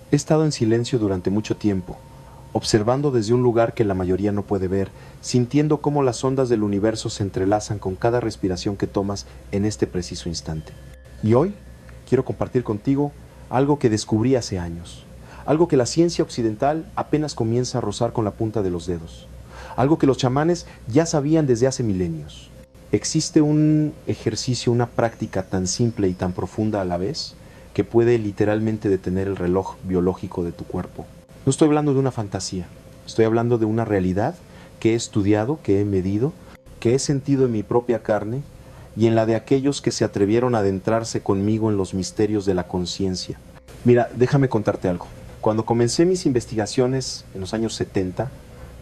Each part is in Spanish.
He estado en silencio durante mucho tiempo, observando desde un lugar que la mayoría no puede ver, sintiendo cómo las ondas del universo se entrelazan con cada respiración que tomas en este preciso instante. Y hoy quiero compartir contigo algo que descubrí hace años, algo que la ciencia occidental apenas comienza a rozar con la punta de los dedos, algo que los chamanes ya sabían desde hace milenios. Existe un ejercicio, una práctica tan simple y tan profunda a la vez, que puede literalmente detener el reloj biológico de tu cuerpo. No estoy hablando de una fantasía, estoy hablando de una realidad que he estudiado, que he medido, que he sentido en mi propia carne y en la de aquellos que se atrevieron a adentrarse conmigo en los misterios de la conciencia. Mira, déjame contarte algo. Cuando comencé mis investigaciones en los años 70,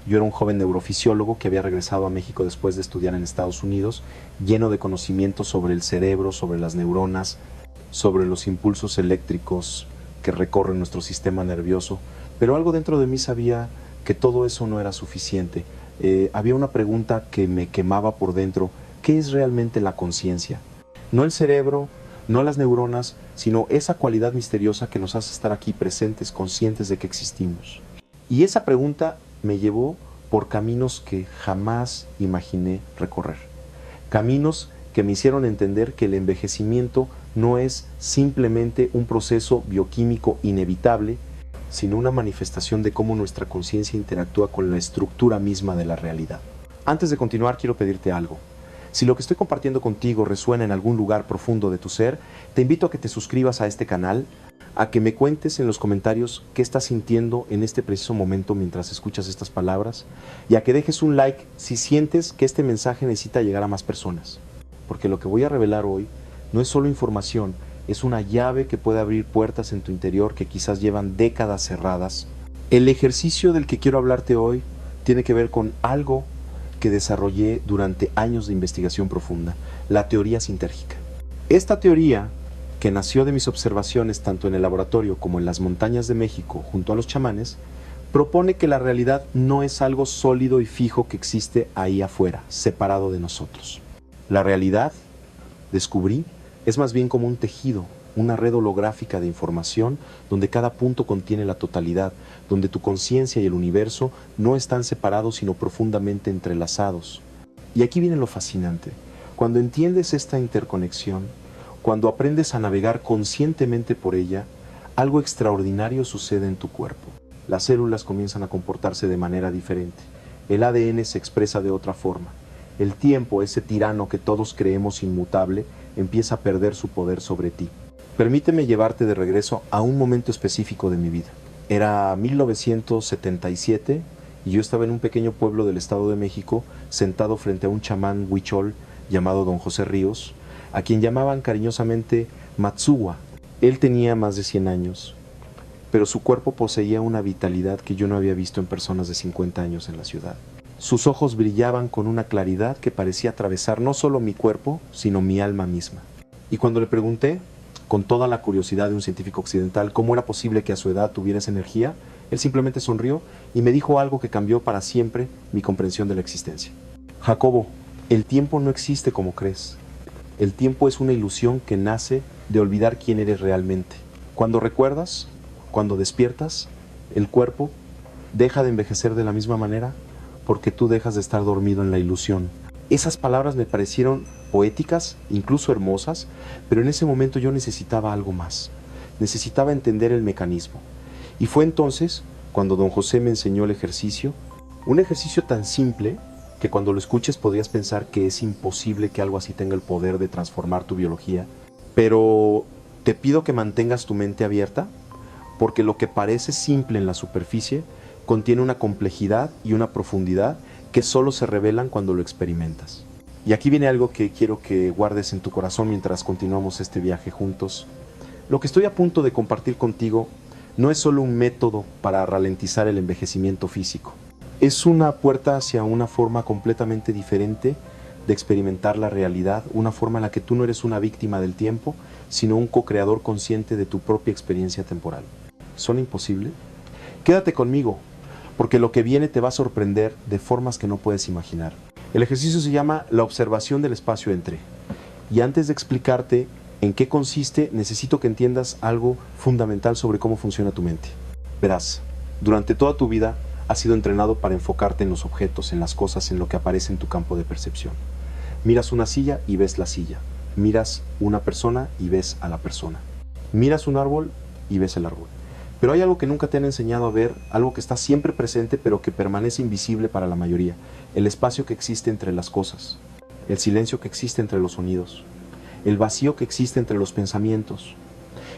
yo era un joven neurofisiólogo que había regresado a México después de estudiar en Estados Unidos, lleno de conocimientos sobre el cerebro, sobre las neuronas, sobre los impulsos eléctricos que recorren nuestro sistema nervioso, pero algo dentro de mí sabía que todo eso no era suficiente. Había una pregunta que me quemaba por dentro: ¿qué es realmente la conciencia? No el cerebro, no las neuronas, sino esa cualidad misteriosa que nos hace estar aquí presentes, conscientes de que existimos. Y esa pregunta me llevó por caminos que jamás imaginé recorrer. Caminos que me hicieron entender que el envejecimiento no es simplemente un proceso bioquímico inevitable, sino una manifestación de cómo nuestra conciencia interactúa con la estructura misma de la realidad. Antes de continuar, quiero pedirte algo. Si lo que estoy compartiendo contigo resuena en algún lugar profundo de tu ser, te invito a que te suscribas a este canal, a que me cuentes en los comentarios qué estás sintiendo en este preciso momento mientras escuchas estas palabras, y a que dejes un like si sientes que este mensaje necesita llegar a más personas. Porque lo que voy a revelar hoy no es solo información, es una llave que puede abrir puertas en tu interior que quizás llevan décadas cerradas. El ejercicio del que quiero hablarte hoy tiene que ver con algo que desarrollé durante años de investigación profunda: la teoría sintérgica. Esta teoría, que nació de mis observaciones tanto en el laboratorio como en las montañas de México junto a los chamanes, propone que la realidad no es algo sólido y fijo que existe ahí afuera, separado de nosotros. La realidad, descubrí, es más bien como un tejido, una red holográfica de información donde cada punto contiene la totalidad, donde tu conciencia y el universo no están separados sino profundamente entrelazados. Y aquí viene lo fascinante. Cuando entiendes esta interconexión, cuando aprendes a navegar conscientemente por ella, algo extraordinario sucede en tu cuerpo. Las células comienzan a comportarse de manera diferente. El ADN se expresa de otra forma. El tiempo, ese tirano que todos creemos inmutable, empieza a perder su poder sobre ti. Permíteme llevarte de regreso a un momento específico de mi vida. Era 1977 y yo estaba en un pequeño pueblo del Estado de México, sentado frente a un chamán huichol llamado Don José Ríos, a quien llamaban cariñosamente Matsuwa. Él tenía más de 100 años, pero su cuerpo poseía una vitalidad que yo no había visto en personas de 50 años en la ciudad. Sus ojos brillaban con una claridad que parecía atravesar no solo mi cuerpo, sino mi alma misma. Y cuando le pregunté, con toda la curiosidad de un científico occidental, cómo era posible que a su edad tuviera esa energía, él simplemente sonrió y me dijo algo que cambió para siempre mi comprensión de la existencia. Jacobo, el tiempo no existe como crees. El tiempo es una ilusión que nace de olvidar quién eres realmente. Cuando recuerdas, cuando despiertas, el cuerpo deja de envejecer de la misma manera porque tú dejas de estar dormido en la ilusión. Esas palabras me parecieron poéticas, incluso hermosas, pero en ese momento yo necesitaba algo más. Necesitaba entender el mecanismo. Y fue entonces cuando don José me enseñó el ejercicio, un ejercicio tan simple que cuando lo escuches podrías pensar que es imposible que algo así tenga el poder de transformar tu biología. Pero te pido que mantengas tu mente abierta, porque lo que parece simple en la superficie contiene una complejidad y una profundidad que solo se revelan cuando lo experimentas. Y aquí viene algo que quiero que guardes en tu corazón mientras continuamos este viaje juntos. Lo que estoy a punto de compartir contigo no es solo un método para ralentizar el envejecimiento físico. Es una puerta hacia una forma completamente diferente de experimentar la realidad, una forma en la que tú no eres una víctima del tiempo, sino un co-creador consciente de tu propia experiencia temporal. ¿Son imposible? Quédate conmigo, porque lo que viene te va a sorprender de formas que no puedes imaginar. El ejercicio se llama la observación del espacio entre. Y antes de explicarte ¿En qué consiste? Necesito que entiendas algo fundamental sobre cómo funciona tu mente. Verás, durante toda tu vida has sido entrenado para enfocarte en los objetos, en las cosas, en lo que aparece en tu campo de percepción. Miras una silla y ves la silla. Miras una persona y ves a la persona. Miras un árbol y ves el árbol. Pero hay algo que nunca te han enseñado a ver, algo que está siempre presente pero que permanece invisible para la mayoría. El espacio que existe entre las cosas. El silencio que existe entre los sonidos. El vacío que existe entre los pensamientos.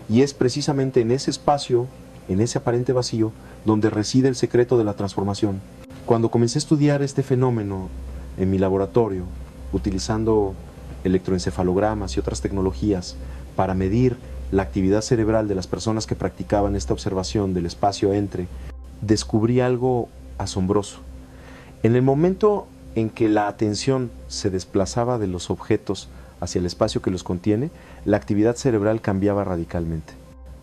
Y es precisamente en ese espacio, en ese aparente vacío, donde reside el secreto de la transformación. Cuando comencé a estudiar este fenómeno en mi laboratorio, utilizando electroencefalogramas y otras tecnologías para medir la actividad cerebral de las personas que practicaban esta observación del espacio entre, descubrí algo asombroso. En el momento en que la atención se desplazaba de los objetos hacia el espacio que los contiene, la actividad cerebral cambiaba radicalmente.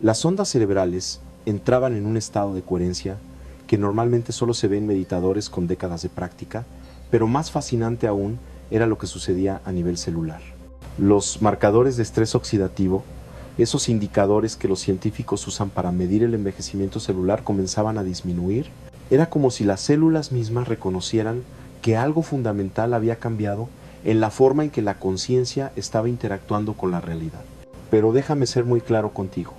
Las ondas cerebrales entraban en un estado de coherencia que normalmente solo se ve en meditadores con décadas de práctica, pero más fascinante aún era lo que sucedía a nivel celular. Los marcadores de estrés oxidativo, esos indicadores que los científicos usan para medir el envejecimiento celular, comenzaban a disminuir. Era como si las células mismas reconocieran que algo fundamental había cambiado en la forma en que la conciencia estaba interactuando con la realidad. Pero déjame ser muy claro contigo.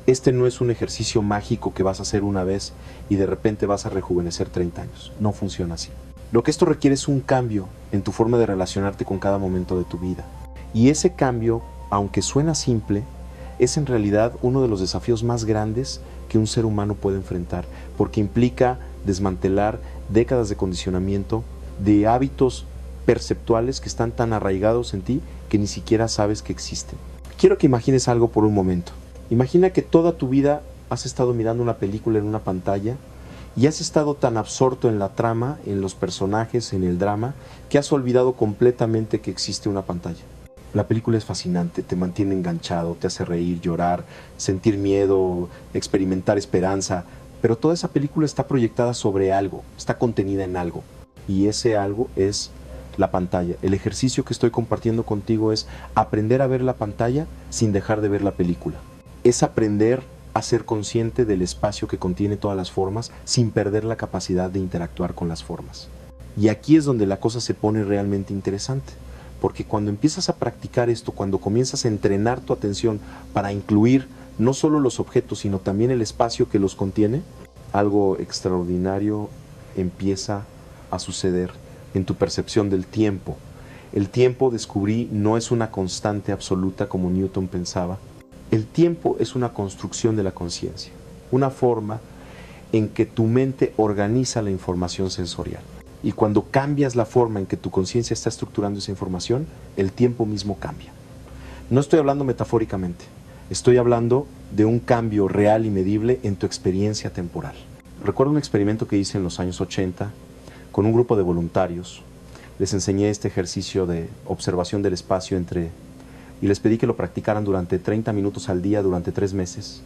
Este no es un ejercicio mágico que vas a hacer una vez y de repente vas a rejuvenecer 30 años. No funciona así. Lo que esto requiere es un cambio en tu forma de relacionarte con cada momento de tu vida. Y ese cambio, aunque suena simple, es en realidad uno de los desafíos más grandes que un ser humano puede enfrentar, porque implica desmantelar décadas de condicionamiento, de hábitos perceptuales que están tan arraigados en ti que ni siquiera sabes que existen. Quiero que imagines algo por un momento. Imagina que toda tu vida has estado mirando una película en una pantalla y has estado tan absorto en la trama, en los personajes, en el drama, que has olvidado completamente que existe una pantalla. La película es fascinante, te mantiene enganchado, te hace reír, llorar, sentir miedo, experimentar esperanza, pero toda esa película está proyectada sobre algo, está contenida en algo, y ese algo es la pantalla. El ejercicio que estoy compartiendo contigo es aprender a ver la pantalla sin dejar de ver la película. Es aprender a ser consciente del espacio que contiene todas las formas sin perder la capacidad de interactuar con las formas. Y aquí es donde la cosa se pone realmente interesante, porque cuando empiezas a practicar esto, cuando comienzas a entrenar tu atención para incluir no solo los objetos, sino también el espacio que los contiene, algo extraordinario empieza a suceder en tu percepción del tiempo. El tiempo, descubrí, no es una constante absoluta como Newton pensaba. El tiempo es una construcción de la conciencia, una forma en que tu mente organiza la información sensorial. Y cuando cambias la forma en que tu conciencia está estructurando esa información, el tiempo mismo cambia. No estoy hablando metafóricamente, estoy hablando de un cambio real y medible en tu experiencia temporal. Recuerdo un experimento que hice en los años 80 con un grupo de voluntarios. Les enseñé este ejercicio de observación del espacio y les pedí que lo practicaran durante 30 minutos al día durante 3 meses.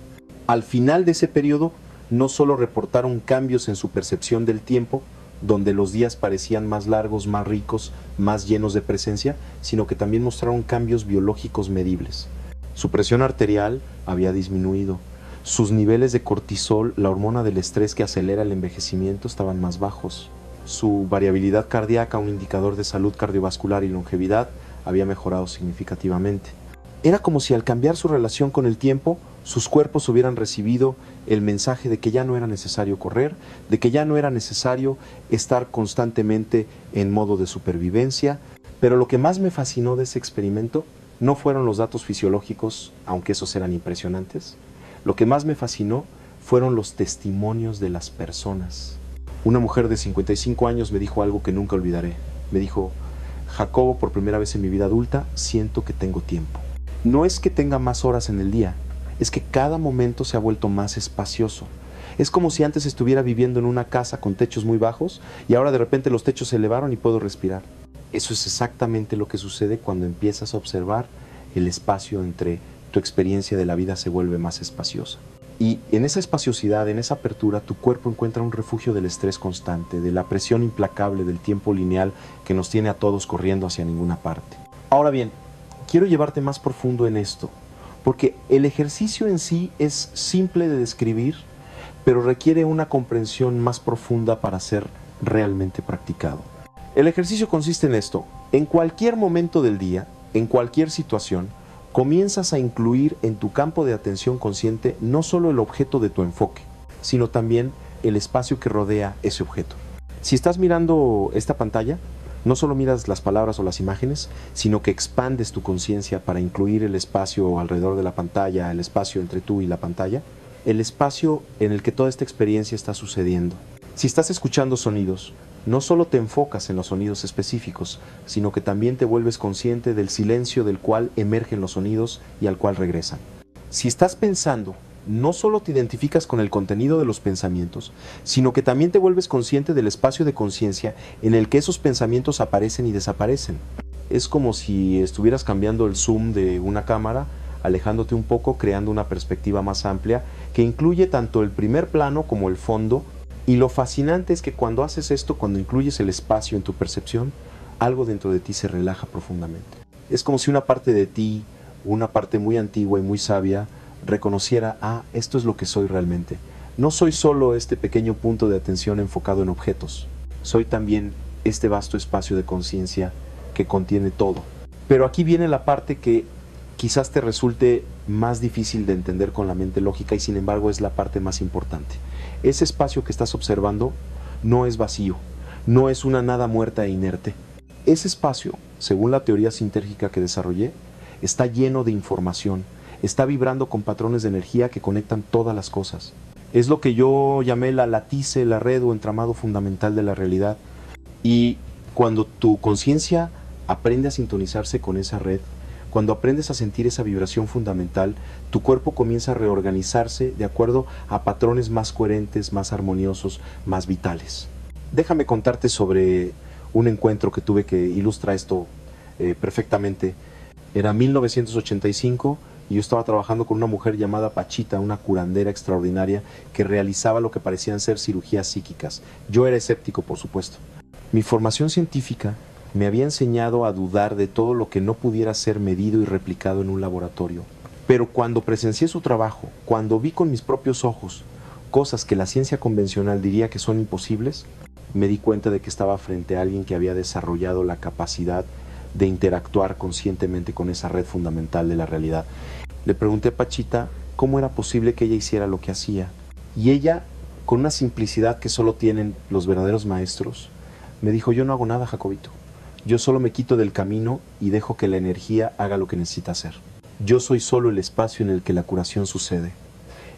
Al final de ese periodo, no solo reportaron cambios en su percepción del tiempo, donde los días parecían más largos, más ricos, más llenos de presencia, sino que también mostraron cambios biológicos medibles. Su presión arterial había disminuido. Sus niveles de cortisol, la hormona del estrés que acelera el envejecimiento, estaban más bajos. Su variabilidad cardíaca, un indicador de salud cardiovascular y longevidad, había mejorado significativamente. Era como si al cambiar su relación con el tiempo, sus cuerpos hubieran recibido el mensaje de que ya no era necesario correr, de que ya no era necesario estar constantemente en modo de supervivencia. Pero lo que más me fascinó de ese experimento no fueron los datos fisiológicos, aunque esos eran impresionantes. Lo que más me fascinó fueron los testimonios de las personas. Una mujer de 55 años me dijo algo que nunca olvidaré. Me dijo: Jacobo, por primera vez en mi vida adulta, siento que tengo tiempo. No es que tenga más horas en el día, es que cada momento se ha vuelto más espacioso. Es como si antes estuviera viviendo en una casa con techos muy bajos y ahora de repente los techos se elevaron y puedo respirar. Eso es exactamente lo que sucede cuando empiezas a observar el espacio entre tu experiencia de la vida se vuelve más espaciosa. Y en esa espaciosidad, en esa apertura, tu cuerpo encuentra un refugio del estrés constante, de la presión implacable del tiempo lineal que nos tiene a todos corriendo hacia ninguna parte. Ahora bien, quiero llevarte más profundo en esto, porque el ejercicio en sí es simple de describir, pero requiere una comprensión más profunda para ser realmente practicado. El ejercicio consiste en esto: en cualquier momento del día, en cualquier situación, comienzas a incluir en tu campo de atención consciente no solo el objeto de tu enfoque, sino también el espacio que rodea ese objeto. Si estás mirando esta pantalla, no solo miras las palabras o las imágenes, sino que expandes tu conciencia para incluir el espacio alrededor de la pantalla, el espacio entre tú y la pantalla, el espacio en el que toda esta experiencia está sucediendo. Si estás escuchando sonidos, no solo te enfocas en los sonidos específicos, sino que también te vuelves consciente del silencio del cual emergen los sonidos y al cual regresan. Si estás pensando, no solo te identificas con el contenido de los pensamientos, sino que también te vuelves consciente del espacio de conciencia en el que esos pensamientos aparecen y desaparecen. Es como si estuvieras cambiando el zoom de una cámara, alejándote un poco, creando una perspectiva más amplia que incluye tanto el primer plano como el fondo. Y lo fascinante es que cuando haces esto, cuando incluyes el espacio en tu percepción, algo dentro de ti se relaja profundamente. Es como si una parte de ti, una parte muy antigua y muy sabia, reconociera: esto es lo que soy realmente. No soy solo este pequeño punto de atención enfocado en objetos. Soy también este vasto espacio de conciencia que contiene todo. Pero aquí viene la parte que quizás te resulte más difícil de entender con la mente lógica y sin embargo es la parte más importante. Ese espacio que estás observando no es vacío, no es una nada muerta e inerte. Ese espacio, según la teoría sintérgica que desarrollé, está lleno de información, está vibrando con patrones de energía que conectan todas las cosas. Es lo que yo llamé la latice, la red o entramado fundamental de la realidad. Y cuando tu conciencia aprende a sintonizarse con esa red, cuando aprendes a sentir esa vibración fundamental, tu cuerpo comienza a reorganizarse de acuerdo a patrones más coherentes, más armoniosos, más vitales. Déjame contarte sobre un encuentro que tuve que ilustra esto perfectamente. Era 1985 y yo estaba trabajando con una mujer llamada Pachita, una curandera extraordinaria que realizaba lo que parecían ser cirugías psíquicas. Yo era escéptico, por supuesto. Mi formación científica me había enseñado a dudar de todo lo que no pudiera ser medido y replicado en un laboratorio. Pero cuando presencié su trabajo, cuando vi con mis propios ojos cosas que la ciencia convencional diría que son imposibles, me di cuenta de que estaba frente a alguien que había desarrollado la capacidad de interactuar conscientemente con esa red fundamental de la realidad. Le pregunté a Pachita cómo era posible que ella hiciera lo que hacía. Y ella, con una simplicidad que solo tienen los verdaderos maestros, me dijo: yo no hago nada, Jacobito. Yo solo me quito del camino y dejo que la energía haga lo que necesita hacer. Yo soy solo el espacio en el que la curación sucede.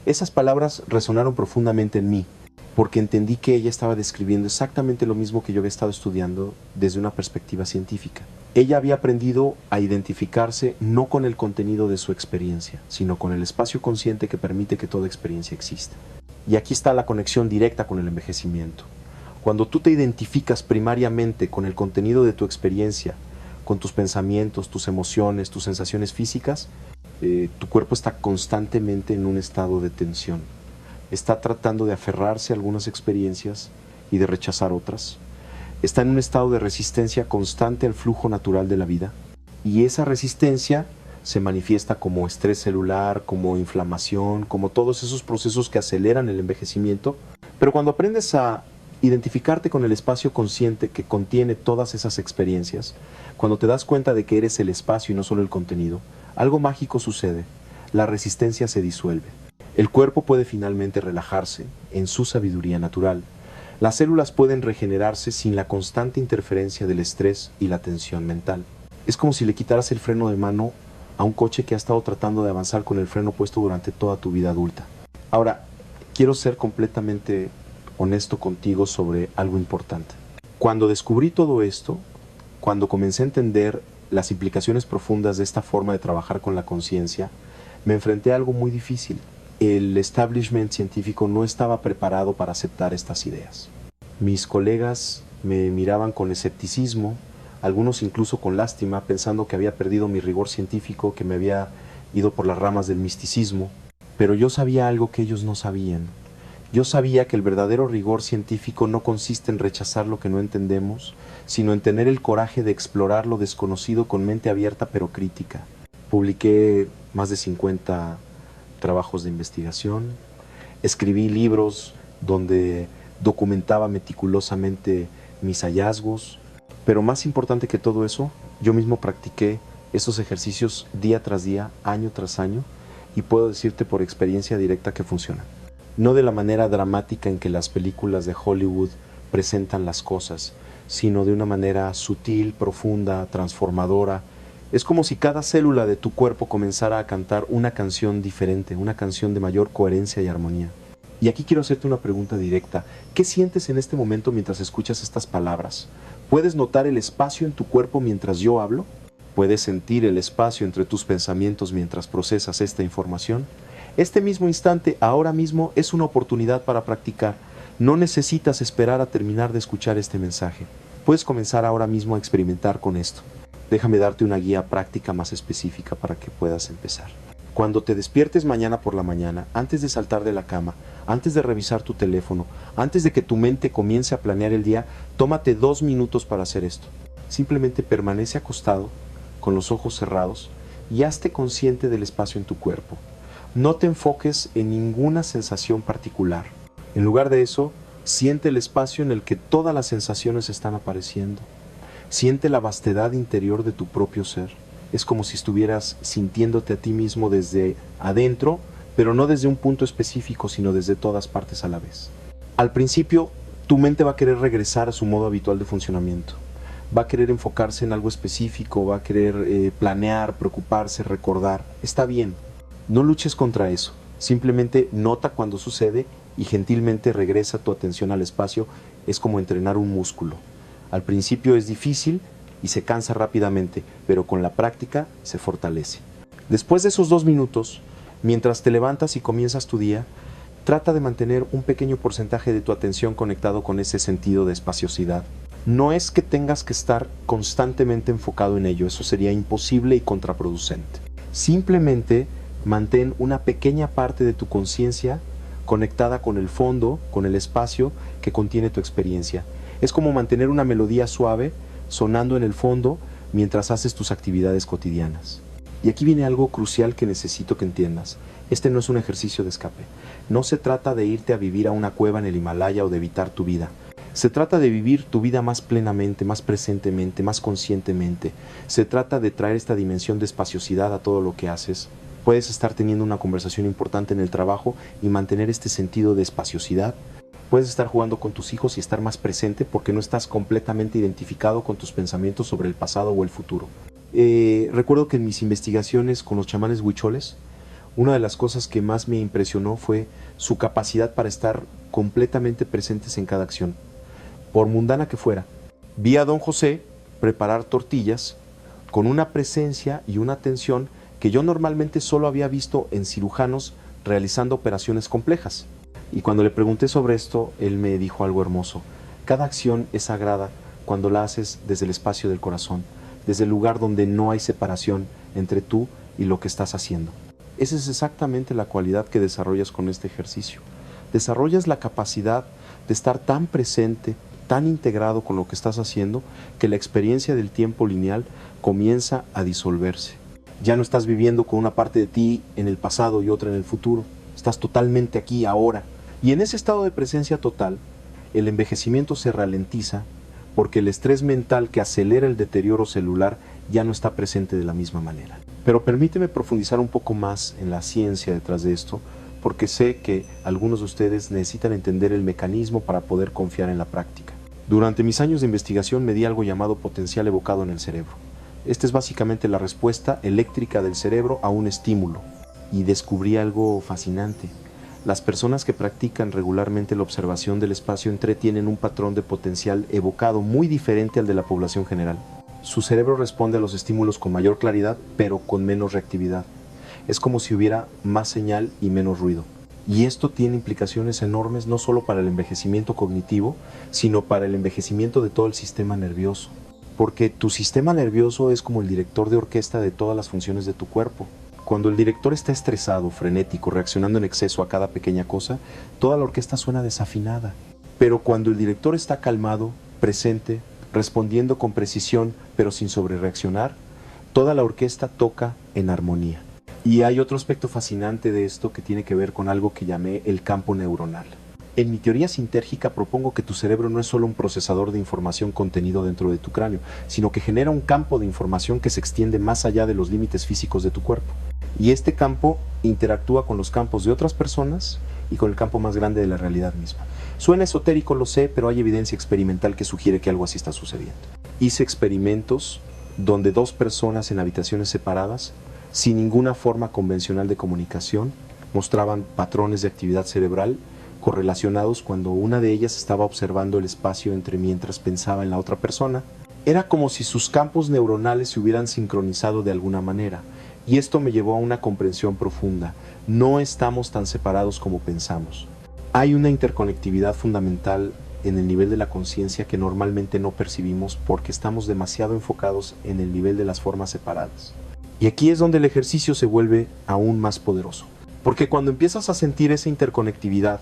Esas palabras resonaron profundamente en mí, porque entendí que ella estaba describiendo exactamente lo mismo que yo había estado estudiando desde una perspectiva científica. Ella había aprendido a identificarse no con el contenido de su experiencia, sino con el espacio consciente que permite que toda experiencia exista. Y aquí está la conexión directa con el envejecimiento. Cuando tú te identificas primariamente con el contenido de tu experiencia, con tus pensamientos, tus emociones, tus sensaciones físicas, tu cuerpo está constantemente en un estado de tensión. Está tratando de aferrarse a algunas experiencias y de rechazar otras. Está en un estado de resistencia constante al flujo natural de la vida. Y esa resistencia se manifiesta como estrés celular, como inflamación, como todos esos procesos que aceleran el envejecimiento. Pero cuando aprendes a identificarte con el espacio consciente que contiene todas esas experiencias, cuando te das cuenta de que eres el espacio y no solo el contenido, algo mágico sucede. La resistencia se disuelve. El cuerpo puede finalmente relajarse en su sabiduría natural. Las células pueden regenerarse sin la constante interferencia del estrés y la tensión mental. Es como si le quitaras el freno de mano a un coche que ha estado tratando de avanzar con el freno puesto durante toda tu vida adulta. Ahora, quiero ser completamente honesto contigo sobre algo importante. Cuando descubrí todo esto, cuando comencé a entender las implicaciones profundas de esta forma de trabajar con la conciencia, me enfrenté a algo muy difícil. El establishment científico no estaba preparado para aceptar estas ideas. Mis colegas me miraban con escepticismo, algunos incluso con lástima, pensando que había perdido mi rigor científico, que me había ido por las ramas del misticismo. Pero yo sabía algo que ellos no sabían. Yo sabía que el verdadero rigor científico no consiste en rechazar lo que no entendemos, sino en tener el coraje de explorar lo desconocido con mente abierta pero crítica. Publiqué más de 50 trabajos de investigación, escribí libros donde documentaba meticulosamente mis hallazgos, pero más importante que todo eso, yo mismo practiqué esos ejercicios día tras día, año tras año, y puedo decirte por experiencia directa que funcionan. No de la manera dramática en que las películas de Hollywood presentan las cosas, sino de una manera sutil, profunda, transformadora. Es como si cada célula de tu cuerpo comenzara a cantar una canción diferente, una canción de mayor coherencia y armonía. Y aquí quiero hacerte una pregunta directa. ¿Qué sientes en este momento mientras escuchas estas palabras? ¿Puedes notar el espacio en tu cuerpo mientras yo hablo? ¿Puedes sentir el espacio entre tus pensamientos mientras procesas esta información? Este mismo instante, ahora mismo, es una oportunidad para practicar. No necesitas esperar a terminar de escuchar este mensaje. Puedes comenzar ahora mismo a experimentar con esto. Déjame darte una guía práctica más específica para que puedas empezar. Cuando te despiertes mañana por la mañana, antes de saltar de la cama, antes de revisar tu teléfono, antes de que tu mente comience a planear el día, tómate 2 minutos para hacer esto. Simplemente permanece acostado, con los ojos cerrados, y hazte consciente del espacio en tu cuerpo. No te enfoques en ninguna sensación particular. En lugar de eso, siente el espacio en el que todas las sensaciones están apareciendo. Siente la vastedad interior de tu propio ser. Es como si estuvieras sintiéndote a ti mismo desde adentro, pero no desde un punto específico, sino desde todas partes a la vez. Al principio, tu mente va a querer regresar a su modo habitual de funcionamiento. Va a querer enfocarse en algo específico, va a querer planear, preocuparse, recordar. Está bien. No luches contra eso, simplemente nota cuando sucede y gentilmente regresa tu atención al espacio. Es como entrenar un músculo. Al principio es difícil y se cansa rápidamente, pero con la práctica se fortalece. Después de esos 2 minutos, mientras te levantas y comienzas tu día, trata de mantener un pequeño porcentaje de tu atención conectado con ese sentido de espaciosidad. No es que tengas que estar constantemente enfocado en ello, eso sería imposible y contraproducente. Simplemente mantén una pequeña parte de tu conciencia conectada con el fondo, con el espacio que contiene tu experiencia. Es como mantener una melodía suave sonando en el fondo mientras haces tus actividades cotidianas. Y aquí viene algo crucial que necesito que entiendas. Este no es un ejercicio de escape. No se trata de irte a vivir a una cueva en el Himalaya o de evitar tu vida. Se trata de vivir tu vida más plenamente, más presentemente, más conscientemente. Se trata de traer esta dimensión de espaciosidad a todo lo que haces. Puedes estar teniendo una conversación importante en el trabajo y mantener este sentido de espaciosidad. Puedes estar jugando con tus hijos y estar más presente porque no estás completamente identificado con tus pensamientos sobre el pasado o el futuro. Recuerdo que en mis investigaciones con los chamanes huicholes, una de las cosas que más me impresionó fue su capacidad para estar completamente presentes en cada acción, por mundana que fuera. Vi a don José preparar tortillas con una presencia y una atención que yo normalmente solo había visto en cirujanos realizando operaciones complejas. Y cuando le pregunté sobre esto, él me dijo algo hermoso. Cada acción es sagrada cuando la haces desde el espacio del corazón, desde el lugar donde no hay separación entre tú y lo que estás haciendo. Esa es exactamente la cualidad que desarrollas con este ejercicio. Desarrollas la capacidad de estar tan presente, tan integrado con lo que estás haciendo, que la experiencia del tiempo lineal comienza a disolverse. Ya no estás viviendo con una parte de ti en el pasado y otra en el futuro. Estás totalmente aquí, ahora. Y en ese estado de presencia total, el envejecimiento se ralentiza porque el estrés mental que acelera el deterioro celular ya no está presente de la misma manera. Pero permíteme profundizar un poco más en la ciencia detrás de esto, porque sé que algunos de ustedes necesitan entender el mecanismo para poder confiar en la práctica. Durante mis años de investigación me di algo llamado potencial evocado en el cerebro. Esta es básicamente la respuesta eléctrica del cerebro a un estímulo. Y descubrí algo fascinante. Las personas que practican regularmente la observación del espacio entre tienen un patrón de potencial evocado muy diferente al de la población general. Su cerebro responde a los estímulos con mayor claridad, pero con menos reactividad. Es como si hubiera más señal y menos ruido. Y esto tiene implicaciones enormes no solo para el envejecimiento cognitivo, sino para el envejecimiento de todo el sistema nervioso. Porque tu sistema nervioso es como el director de orquesta de todas las funciones de tu cuerpo. Cuando el director está estresado, frenético, reaccionando en exceso a cada pequeña cosa, toda la orquesta suena desafinada. Pero cuando el director está calmado, presente, respondiendo con precisión, pero sin sobrereaccionar, toda la orquesta toca en armonía. Y hay otro aspecto fascinante de esto que tiene que ver con algo que llamé el campo neuronal. En mi teoría sintérgica propongo que tu cerebro no es solo un procesador de información contenido dentro de tu cráneo, sino que genera un campo de información que se extiende más allá de los límites físicos de tu cuerpo. Y este campo interactúa con los campos de otras personas y con el campo más grande de la realidad misma. Suena esotérico, lo sé, pero hay evidencia experimental que sugiere que algo así está sucediendo. Hice experimentos donde dos personas en habitaciones separadas, sin ninguna forma convencional de comunicación, mostraban patrones de actividad cerebral correlacionados cuando una de ellas estaba observando el espacio entre mientras pensaba en la otra persona. Era como si sus campos neuronales se hubieran sincronizado de alguna manera, y esto me llevó a una comprensión profunda. No estamos tan separados como pensamos. Hay una interconectividad fundamental en el nivel de la conciencia que normalmente no percibimos porque estamos demasiado enfocados en el nivel de las formas separadas. Y aquí es donde el ejercicio se vuelve aún más poderoso. Porque cuando empiezas a sentir esa interconectividad,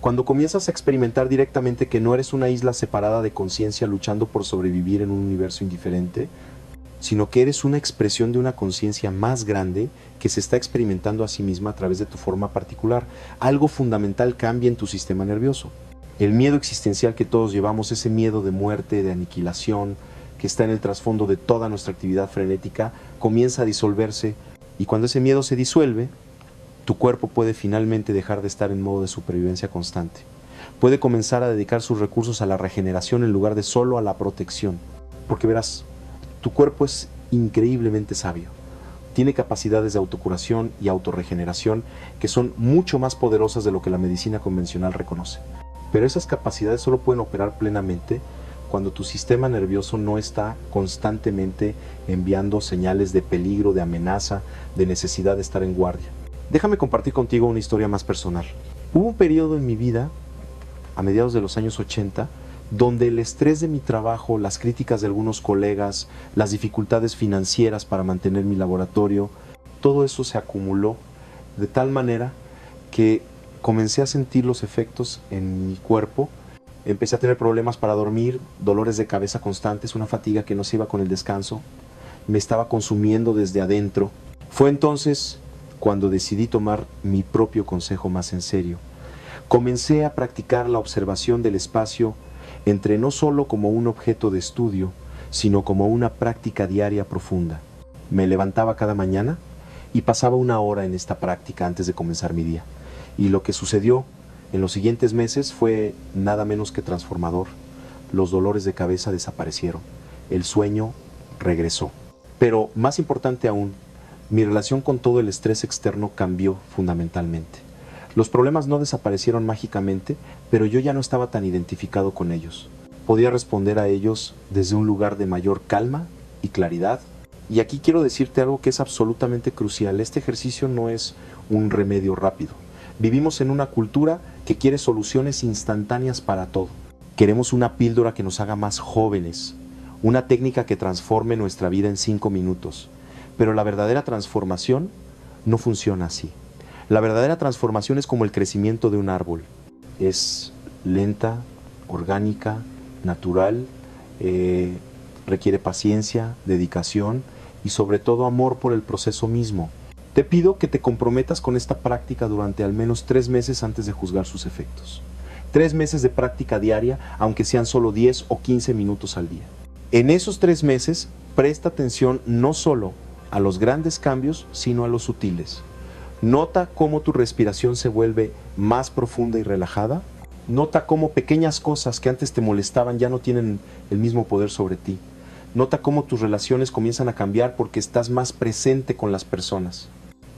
cuando comienzas a experimentar directamente que no eres una isla separada de conciencia luchando por sobrevivir en un universo indiferente, sino que eres una expresión de una conciencia más grande que se está experimentando a sí misma a través de tu forma particular, algo fundamental cambia en tu sistema nervioso. El miedo existencial que todos llevamos, ese miedo de muerte, de aniquilación, que está en el trasfondo de toda nuestra actividad frenética, comienza a disolverse, y cuando ese miedo se disuelve, tu cuerpo puede finalmente dejar de estar en modo de supervivencia constante. Puede comenzar a dedicar sus recursos a la regeneración en lugar de solo a la protección. Porque verás, tu cuerpo es increíblemente sabio. Tiene capacidades de autocuración y autorregeneración que son mucho más poderosas de lo que la medicina convencional reconoce. Pero esas capacidades solo pueden operar plenamente cuando tu sistema nervioso no está constantemente enviando señales de peligro, de amenaza, de necesidad de estar en guardia. Déjame compartir contigo una historia más personal. Hubo un periodo en mi vida, a mediados de los años 80, donde el estrés de mi trabajo, las críticas de algunos colegas, las dificultades financieras para mantener mi laboratorio, todo eso se acumuló de tal manera que comencé a sentir los efectos en mi cuerpo. Empecé a tener problemas para dormir, dolores de cabeza constantes, una fatiga que no se iba con el descanso. Me estaba consumiendo desde adentro. Fue entonces cuando decidí tomar mi propio consejo más en serio. Comencé a practicar la observación del espacio entre no solo como un objeto de estudio, sino como una práctica diaria profunda. Me levantaba cada mañana y pasaba una hora en esta práctica antes de comenzar mi día. Y lo que sucedió en los siguientes meses fue nada menos que transformador. Los dolores de cabeza desaparecieron. El sueño regresó. Pero más importante aún, mi relación con todo el estrés externo cambió fundamentalmente. Los problemas no desaparecieron mágicamente, pero yo ya no estaba tan identificado con ellos. Podía responder a ellos desde un lugar de mayor calma y claridad. Y aquí quiero decirte algo que es absolutamente crucial. Este ejercicio no es un remedio rápido. Vivimos en una cultura que quiere soluciones instantáneas para todo. Queremos una píldora que nos haga más jóvenes, una técnica que transforme nuestra vida en 5 minutos. Pero la verdadera transformación no funciona así. La verdadera transformación es como el crecimiento de un árbol. Es lenta, orgánica, natural, requiere paciencia, dedicación y sobre todo amor por el proceso mismo. Te pido que te comprometas con esta práctica durante al menos 3 meses antes de juzgar sus efectos. 3 meses de práctica diaria, aunque sean solo 10 o 15 minutos al día. En esos 3 meses, presta atención no solo a los grandes cambios, sino a los sutiles. Nota cómo tu respiración se vuelve más profunda y relajada. Nota cómo pequeñas cosas que antes te molestaban ya no tienen el mismo poder sobre ti. Nota cómo tus relaciones comienzan a cambiar porque estás más presente con las personas.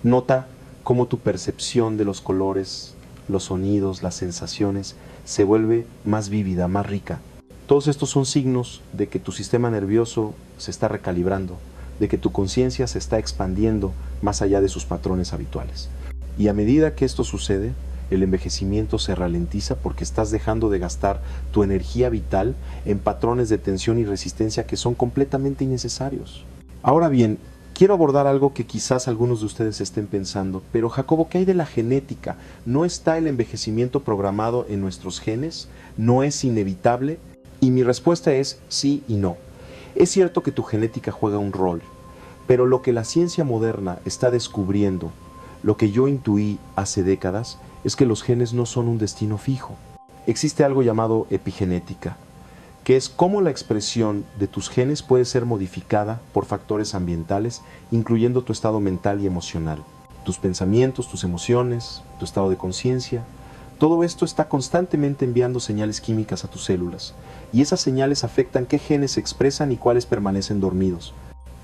Nota cómo tu percepción de los colores, los sonidos, las sensaciones se vuelve más vívida, más rica. Todos estos son signos de que tu sistema nervioso se está recalibrando, de que tu conciencia se está expandiendo más allá de sus patrones habituales. Y a medida que esto sucede, el envejecimiento se ralentiza porque estás dejando de gastar tu energía vital en patrones de tensión y resistencia que son completamente innecesarios. Ahora bien, quiero abordar algo que quizás algunos de ustedes estén pensando, pero Jacobo, ¿qué hay de la genética? ¿No está el envejecimiento programado en nuestros genes? ¿No es inevitable? Y mi respuesta es sí y no. Es cierto que tu genética juega un rol, pero lo que la ciencia moderna está descubriendo, lo que yo intuí hace décadas, es que los genes no son un destino fijo. Existe algo llamado epigenética, que es cómo la expresión de tus genes puede ser modificada por factores ambientales, incluyendo tu estado mental y emocional, tus pensamientos, tus emociones, tu estado de conciencia. Todo esto está constantemente enviando señales químicas a tus células, y esas señales afectan qué genes se expresan y cuáles permanecen dormidos.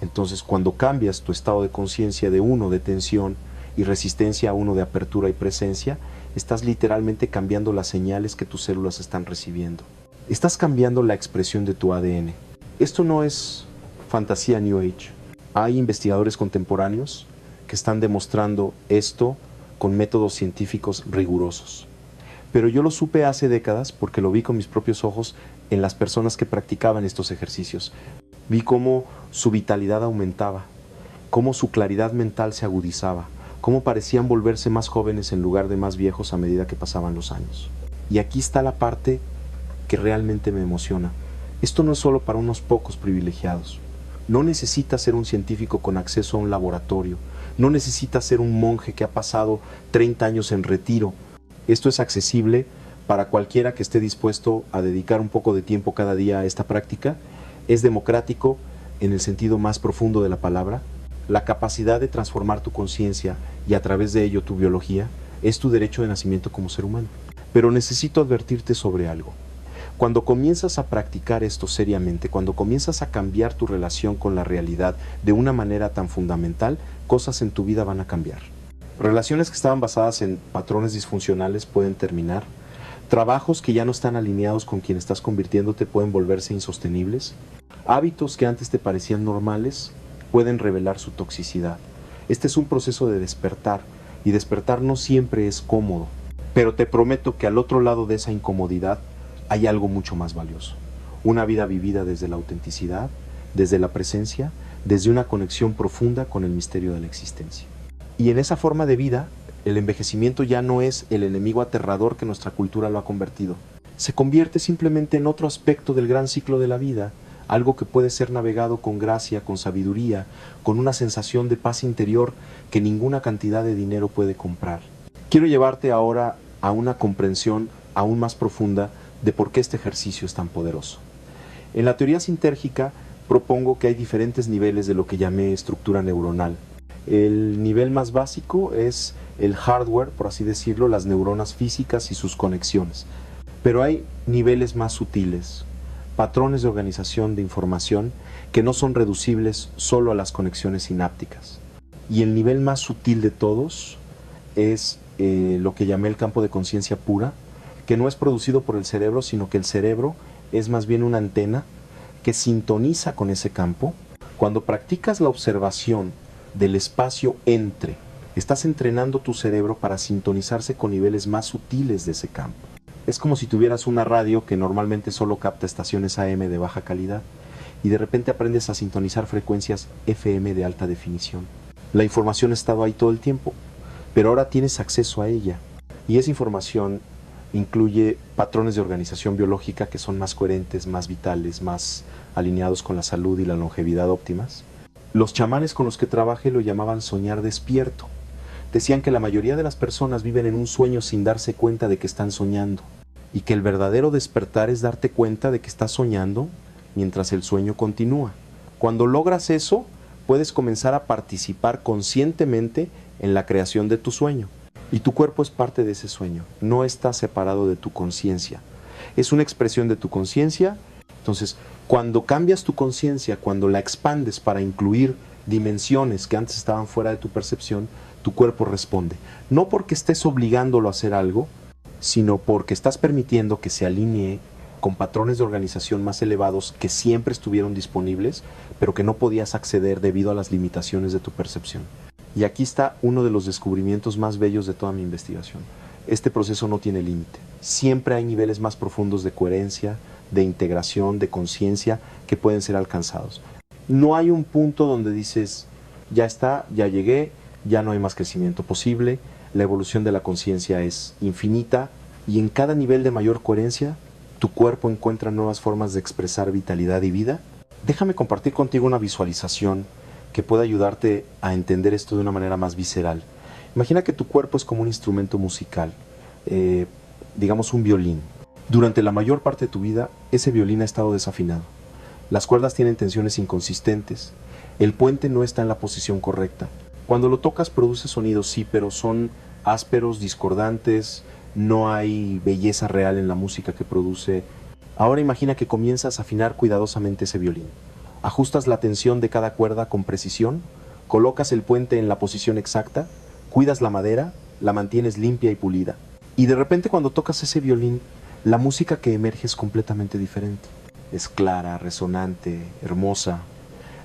Entonces, cuando cambias tu estado de conciencia de uno de tensión y resistencia a uno de apertura y presencia, estás literalmente cambiando las señales que tus células están recibiendo. Estás cambiando la expresión de tu ADN. Esto no es fantasía New Age. Hay investigadores contemporáneos que están demostrando esto con métodos científicos rigurosos. Pero yo lo supe hace décadas porque lo vi con mis propios ojos en las personas que practicaban estos ejercicios. Vi cómo su vitalidad aumentaba, cómo su claridad mental se agudizaba, cómo parecían volverse más jóvenes en lugar de más viejos a medida que pasaban los años. Y aquí está la parte que realmente me emociona. Esto no es solo para unos pocos privilegiados. No necesitas ser un científico con acceso a un laboratorio. No necesitas ser un monje que ha pasado 30 años en retiro. Esto es accesible para cualquiera que esté dispuesto a dedicar un poco de tiempo cada día a esta práctica. Es democrático en el sentido más profundo de la palabra. La capacidad de transformar tu conciencia y a través de ello tu biología es tu derecho de nacimiento como ser humano. Pero necesito advertirte sobre algo. Cuando comienzas a practicar esto seriamente, cuando comienzas a cambiar tu relación con la realidad de una manera tan fundamental, cosas en tu vida van a cambiar. Relaciones que estaban basadas en patrones disfuncionales pueden terminar. Trabajos que ya no están alineados con quien estás convirtiéndote pueden volverse insostenibles. Hábitos que antes te parecían normales pueden revelar su toxicidad. Este es un proceso de despertar, y despertar no siempre es cómodo. Pero te prometo que al otro lado de esa incomodidad hay algo mucho más valioso. Una vida vivida desde la autenticidad, desde la presencia, desde una conexión profunda con el misterio de la existencia. Y en esa forma de vida, el envejecimiento ya no es el enemigo aterrador que nuestra cultura lo ha convertido. Se convierte simplemente en otro aspecto del gran ciclo de la vida, algo que puede ser navegado con gracia, con sabiduría, con una sensación de paz interior que ninguna cantidad de dinero puede comprar. Quiero llevarte ahora a una comprensión aún más profunda de por qué este ejercicio es tan poderoso. En la teoría sintérgica propongo que hay diferentes niveles de lo que llamé estructura neuronal. El nivel más básico es el hardware, por así decirlo, las neuronas físicas y sus conexiones. Pero hay niveles más sutiles, patrones de organización de información que no son reducibles solo a las conexiones sinápticas. Y el nivel más sutil de todos es lo que llamé el campo de conciencia pura, que no es producido por el cerebro, sino que el cerebro es más bien una antena que sintoniza con ese campo. Cuando practicas la observación del espacio entre, estás entrenando tu cerebro para sintonizarse con niveles más sutiles de ese campo. Es como si tuvieras una radio que normalmente solo capta estaciones AM de baja calidad y de repente aprendes a sintonizar frecuencias FM de alta definición. La información ha estado ahí todo el tiempo, pero ahora tienes acceso a ella, y esa información incluye patrones de organización biológica que son más coherentes, más vitales, más alineados con la salud y la longevidad óptimas. Los chamanes con los que trabajé lo llamaban soñar despierto. Decían que la mayoría de las personas viven en un sueño sin darse cuenta de que están soñando, y que el verdadero despertar es darte cuenta de que estás soñando mientras el sueño continúa. Cuando logras eso, puedes comenzar a participar conscientemente en la creación de tu sueño. Y tu cuerpo es parte de ese sueño, no está separado de tu conciencia. Es una expresión de tu conciencia. Entonces, cuando cambias tu conciencia, cuando la expandes para incluir dimensiones que antes estaban fuera de tu percepción, tu cuerpo responde. No porque estés obligándolo a hacer algo, sino porque estás permitiendo que se alinee con patrones de organización más elevados que siempre estuvieron disponibles, pero que no podías acceder debido a las limitaciones de tu percepción. Y aquí está uno de los descubrimientos más bellos de toda mi investigación. Este proceso no tiene límite. Siempre hay niveles más profundos de coherencia, de integración, de conciencia que pueden ser alcanzados. No hay un punto donde dices, ya está, ya llegué, ya no hay más crecimiento posible, la evolución de la conciencia es infinita y en cada nivel de mayor coherencia, tu cuerpo encuentra nuevas formas de expresar vitalidad y vida. Déjame compartir contigo una visualización que pueda ayudarte a entender esto de una manera más visceral. Imagina que tu cuerpo es como un instrumento musical, digamos un violín. Durante la mayor parte de tu vida, ese violín ha estado desafinado. Las cuerdas tienen tensiones inconsistentes. El puente no está en la posición correcta. Cuando lo tocas produce sonidos, sí, pero son ásperos, discordantes, no hay belleza real en la música que produce. Ahora imagina que comienzas a afinar cuidadosamente ese violín. Ajustas la tensión de cada cuerda con precisión, colocas el puente en la posición exacta, cuidas la madera, la mantienes limpia y pulida. Y de repente cuando tocas ese violín, la música que emerge es completamente diferente. Es clara, resonante, hermosa.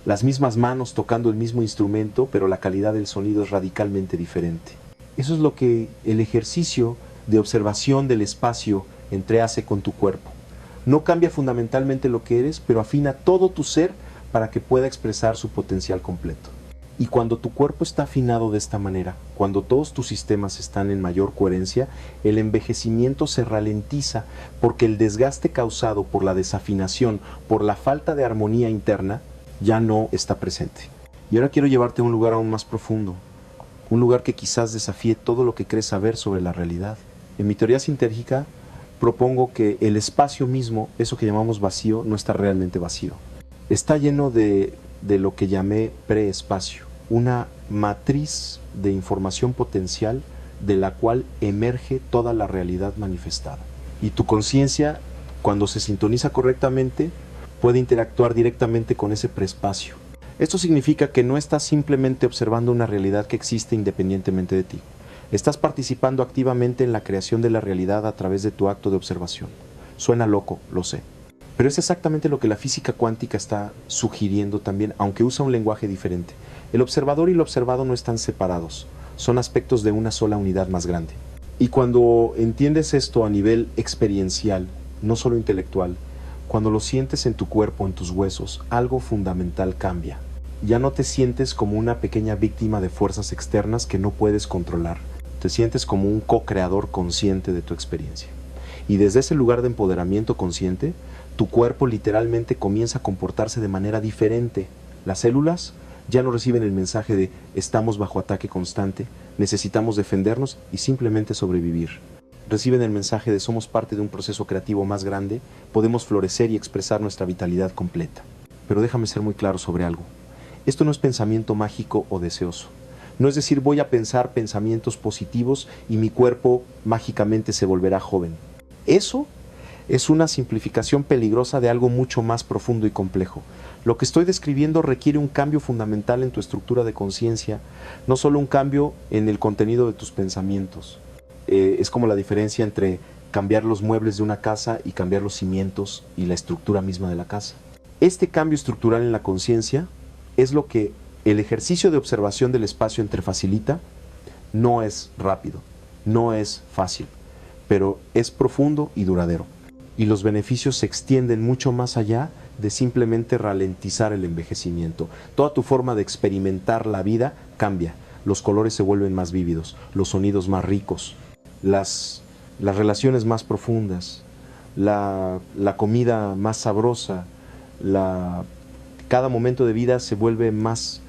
Las mismas manos tocando el mismo instrumento, pero la calidad del sonido es radicalmente diferente. Eso es lo que el ejercicio de observación del espacio entrehace con tu cuerpo. No cambia fundamentalmente lo que eres, pero afina todo tu ser para que pueda expresar su potencial completo. Y cuando tu cuerpo está afinado de esta manera, cuando todos tus sistemas están en mayor coherencia, el envejecimiento se ralentiza porque el desgaste causado por la desafinación, por la falta de armonía interna, ya no está presente. Y ahora quiero llevarte a un lugar aún más profundo, un lugar que quizás desafíe todo lo que crees saber sobre la realidad. En mi teoría sintérgica propongo que el espacio mismo, eso que llamamos vacío, no está realmente vacío. Está lleno de lo que llamé preespacio, una matriz de información potencial de la cual emerge toda la realidad manifestada. Y tu conciencia, cuando se sintoniza correctamente, puede interactuar directamente con ese preespacio. Esto significa que no estás simplemente observando una realidad que existe independientemente de ti. Estás participando activamente en la creación de la realidad a través de tu acto de observación. Suena loco, lo sé. Pero es exactamente lo que la física cuántica está sugiriendo también, aunque usa un lenguaje diferente. El observador y el observado no están separados, son aspectos de una sola unidad más grande. Y cuando entiendes esto a nivel experiencial, no solo intelectual, cuando lo sientes en tu cuerpo, en tus huesos, algo fundamental cambia. Ya no te sientes como una pequeña víctima de fuerzas externas que no puedes controlar. Te sientes como un co-creador consciente de tu experiencia. Y desde ese lugar de empoderamiento consciente, tu cuerpo literalmente comienza a comportarse de manera diferente. Las células ya no reciben el mensaje de estamos bajo ataque constante, necesitamos defendernos y simplemente sobrevivir. Reciben el mensaje de somos parte de un proceso creativo más grande, podemos florecer y expresar nuestra vitalidad completa. Pero déjame ser muy claro sobre algo. Esto no es pensamiento mágico o deseoso. No es decir, voy a pensar pensamientos positivos y mi cuerpo mágicamente se volverá joven. Eso es una simplificación peligrosa de algo mucho más profundo y complejo. Lo que estoy describiendo requiere un cambio fundamental en tu estructura de conciencia, no solo un cambio en el contenido de tus pensamientos. Es como la diferencia entre cambiar los muebles de una casa y cambiar los cimientos y la estructura misma de la casa. Este cambio estructural en la conciencia es lo que el ejercicio de observación del espacio entre facilita. No es rápido, no es fácil, pero es profundo y duradero. Y los beneficios se extienden mucho más allá de simplemente ralentizar el envejecimiento. Toda tu forma de experimentar la vida cambia. Los colores se vuelven más vívidos, los sonidos más ricos, las relaciones más profundas, la comida más sabrosa, cada momento de vida se vuelve más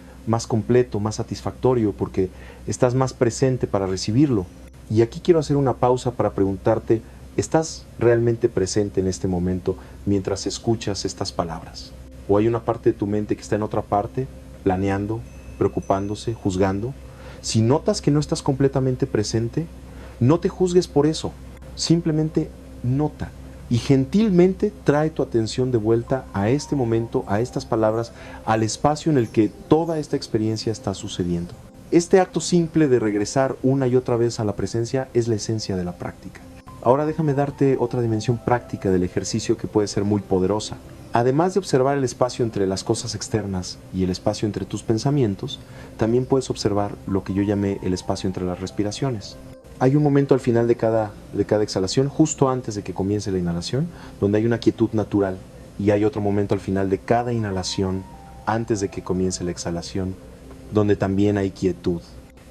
completo, más satisfactorio, porque estás más presente para recibirlo. Y aquí quiero hacer una pausa para preguntarte, ¿estás realmente presente en este momento mientras escuchas estas palabras? ¿O hay una parte de tu mente que está en otra parte, planeando, preocupándose, juzgando? Si notas que no estás completamente presente, no te juzgues por eso, simplemente nota. Y gentilmente trae tu atención de vuelta a este momento, a estas palabras, al espacio en el que toda esta experiencia está sucediendo. Este acto simple de regresar una y otra vez a la presencia es la esencia de la práctica. Ahora déjame darte otra dimensión práctica del ejercicio que puede ser muy poderosa. Además de observar el espacio entre las cosas externas y el espacio entre tus pensamientos, también puedes observar lo que yo llamé el espacio entre las respiraciones. Hay un momento al final de cada exhalación, justo antes de que comience la inhalación, donde hay una quietud natural, y hay otro momento al final de cada inhalación, antes de que comience la exhalación, donde también hay quietud.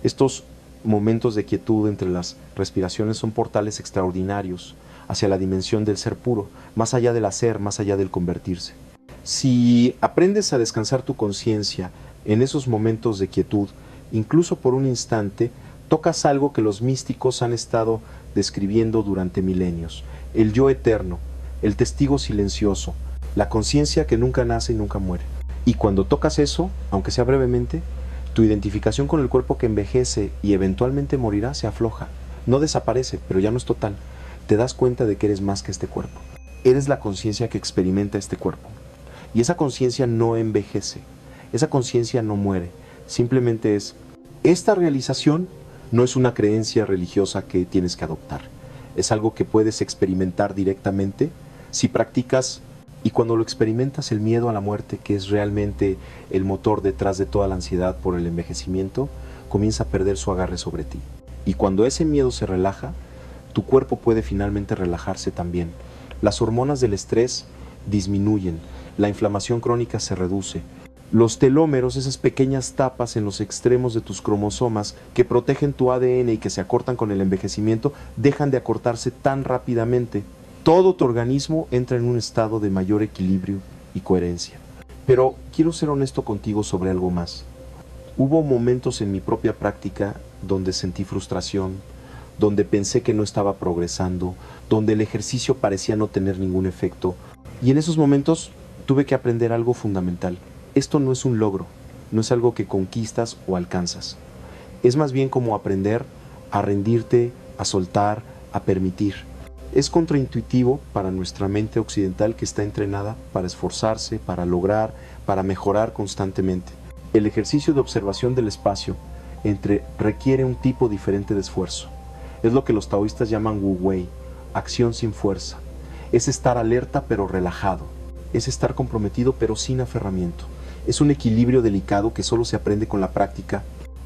Estos momentos de quietud entre las respiraciones son portales extraordinarios hacia la dimensión del ser puro, más allá del hacer, más allá del convertirse. Si aprendes a descansar tu conciencia en esos momentos de quietud, incluso por un instante, tocas algo que los místicos han estado describiendo durante milenios: el yo eterno, el testigo silencioso, la conciencia que nunca nace y nunca muere. Y cuando tocas eso, aunque sea brevemente, tu identificación con el cuerpo que envejece y eventualmente morirá se afloja. No desaparece, pero ya no es total. Te das cuenta de que eres más que este cuerpo. Eres la conciencia que experimenta este cuerpo. Y esa conciencia no envejece, esa conciencia no muere. Simplemente es, esta realización no es una creencia religiosa que tienes que adoptar. Es algo que puedes experimentar directamente si practicas. Y cuando lo experimentas, el miedo a la muerte, que es realmente el motor detrás de toda la ansiedad por el envejecimiento, comienza a perder su agarre sobre ti. Y cuando ese miedo se relaja, tu cuerpo puede finalmente relajarse también. Las hormonas del estrés disminuyen, la inflamación crónica se reduce. Los telómeros, esas pequeñas tapas en los extremos de tus cromosomas que protegen tu ADN y que se acortan con el envejecimiento, dejan de acortarse tan rápidamente. Todo tu organismo entra en un estado de mayor equilibrio y coherencia. Pero quiero ser honesto contigo sobre algo más. Hubo momentos en mi propia práctica donde sentí frustración, donde pensé que no estaba progresando, donde el ejercicio parecía no tener ningún efecto. Y en esos momentos tuve que aprender algo fundamental. Esto no es un logro, no es algo que conquistas o alcanzas. Es más bien como aprender a rendirte, a soltar, a permitir. Es contraintuitivo para nuestra mente occidental, que está entrenada para esforzarse, para lograr, para mejorar constantemente. El ejercicio de observación del espacio requiere un tipo diferente de esfuerzo. Es lo que los taoístas llaman Wu Wei, acción sin fuerza. Es estar alerta pero relajado. Es estar comprometido pero sin aferramiento. Es un equilibrio delicado que solo se aprende con la práctica.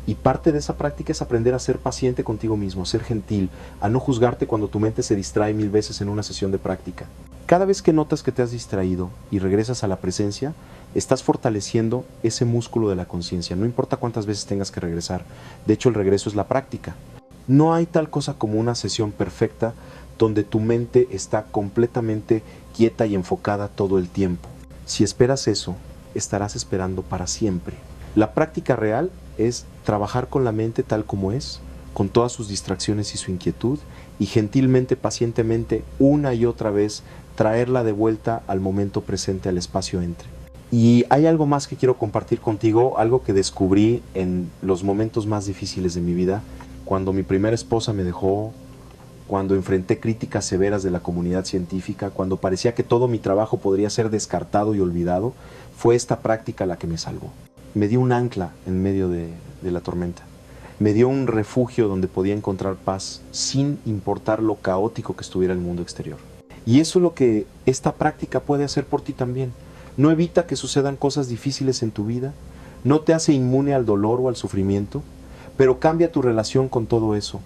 Y parte de esa práctica es aprender a ser paciente contigo mismo, a ser gentil, a no juzgarte cuando tu mente se distrae 1000 veces en una sesión de práctica. Cada vez que notas que te has distraído y regresas a la presencia, estás fortaleciendo ese músculo de la conciencia. No importa cuántas veces tengas que regresar. De hecho, el regreso es la práctica. No hay tal cosa como una sesión perfecta donde tu mente está completamente quieta y enfocada todo el tiempo. Si esperas eso, estarás esperando para siempre. La práctica real es trabajar con la mente tal como es, con todas sus distracciones y su inquietud, y gentilmente, pacientemente, una y otra vez, traerla de vuelta al momento presente, al espacio entre. Y hay algo más que quiero compartir contigo, algo que descubrí en los momentos más difíciles de mi vida, cuando mi primera esposa me dejó, cuando enfrenté críticas severas de la comunidad científica, cuando parecía que todo mi trabajo podría ser descartado y olvidado. Fue esta práctica la que me salvó. Me dio un ancla en medio de la tormenta. Me dio un refugio donde podía encontrar paz sin importar lo caótico que estuviera el mundo exterior. Y eso es lo que esta práctica puede hacer por ti también. No evita que sucedan cosas difíciles en tu vida, no te hace inmune al dolor o al sufrimiento, pero cambia tu relación con todo eso.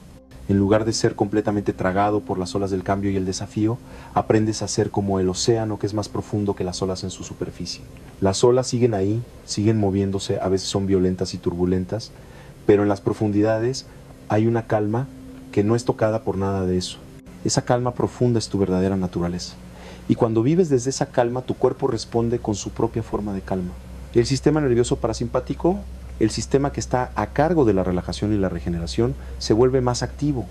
En lugar de ser completamente tragado por las olas del cambio y el desafío, aprendes a ser como el océano, que es más profundo que las olas en su superficie. Las olas siguen ahí, siguen moviéndose, a veces son violentas y turbulentas, pero en las profundidades hay una calma que no es tocada por nada de eso. Esa calma profunda es tu verdadera naturaleza. Y cuando vives desde esa calma, tu cuerpo responde con su propia forma de calma. El sistema nervioso parasimpático, el sistema que está a cargo de la relajación y la regeneración, se vuelve más activo.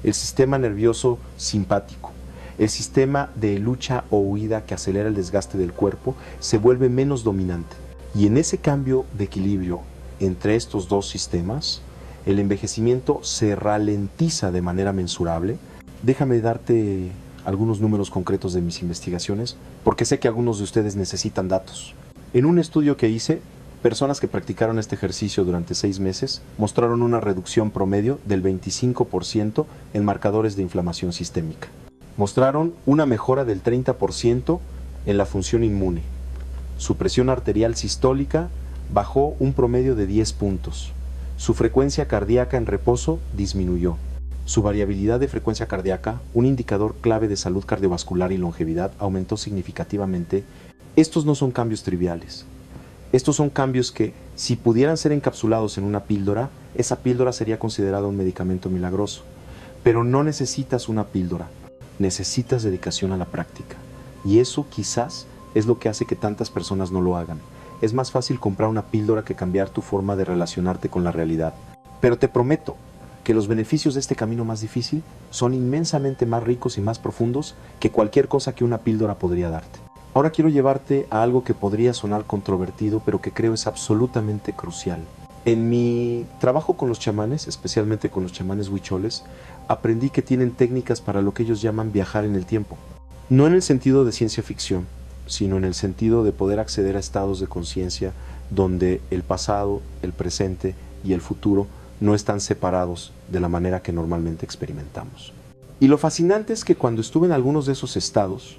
El sistema nervioso simpático, el sistema de lucha o huida que acelera el desgaste del cuerpo, se vuelve menos dominante. Y en ese cambio de equilibrio entre estos dos sistemas, el envejecimiento se ralentiza de manera mensurable. Déjame darte algunos números concretos de mis investigaciones, porque sé que algunos de ustedes necesitan datos. En un estudio que hice, personas que practicaron este ejercicio durante 6 meses mostraron una reducción promedio del 25% en marcadores de inflamación sistémica. Mostraron una mejora del 30% en la función inmune. Su presión arterial sistólica bajó un promedio de 10 puntos. Su frecuencia cardíaca en reposo disminuyó. Su variabilidad de frecuencia cardíaca, un indicador clave de salud cardiovascular y longevidad, aumentó significativamente. Estos no son cambios triviales. Estos son cambios que, Si pudieran ser encapsulados en una píldora, esa píldora sería considerada un medicamento milagroso. Pero no necesitas una píldora, necesitas dedicación a la práctica. Y eso quizás es lo que hace que tantas personas no lo hagan. Es más fácil comprar una píldora que cambiar tu forma de relacionarte con la realidad. Pero te prometo que los beneficios de este camino más difícil son inmensamente más ricos y más profundos que cualquier cosa que una píldora podría darte. Ahora quiero llevarte a algo que podría sonar controvertido, pero que creo es absolutamente crucial. En mi trabajo con los chamanes, especialmente con los chamanes huicholes, aprendí que tienen técnicas para lo que ellos llaman viajar en el tiempo. No en el sentido de ciencia ficción, sino en el sentido de poder acceder a estados de conciencia donde el pasado, el presente y el futuro no están separados de la manera que normalmente experimentamos. Y lo fascinante es que cuando estuve en algunos de esos estados,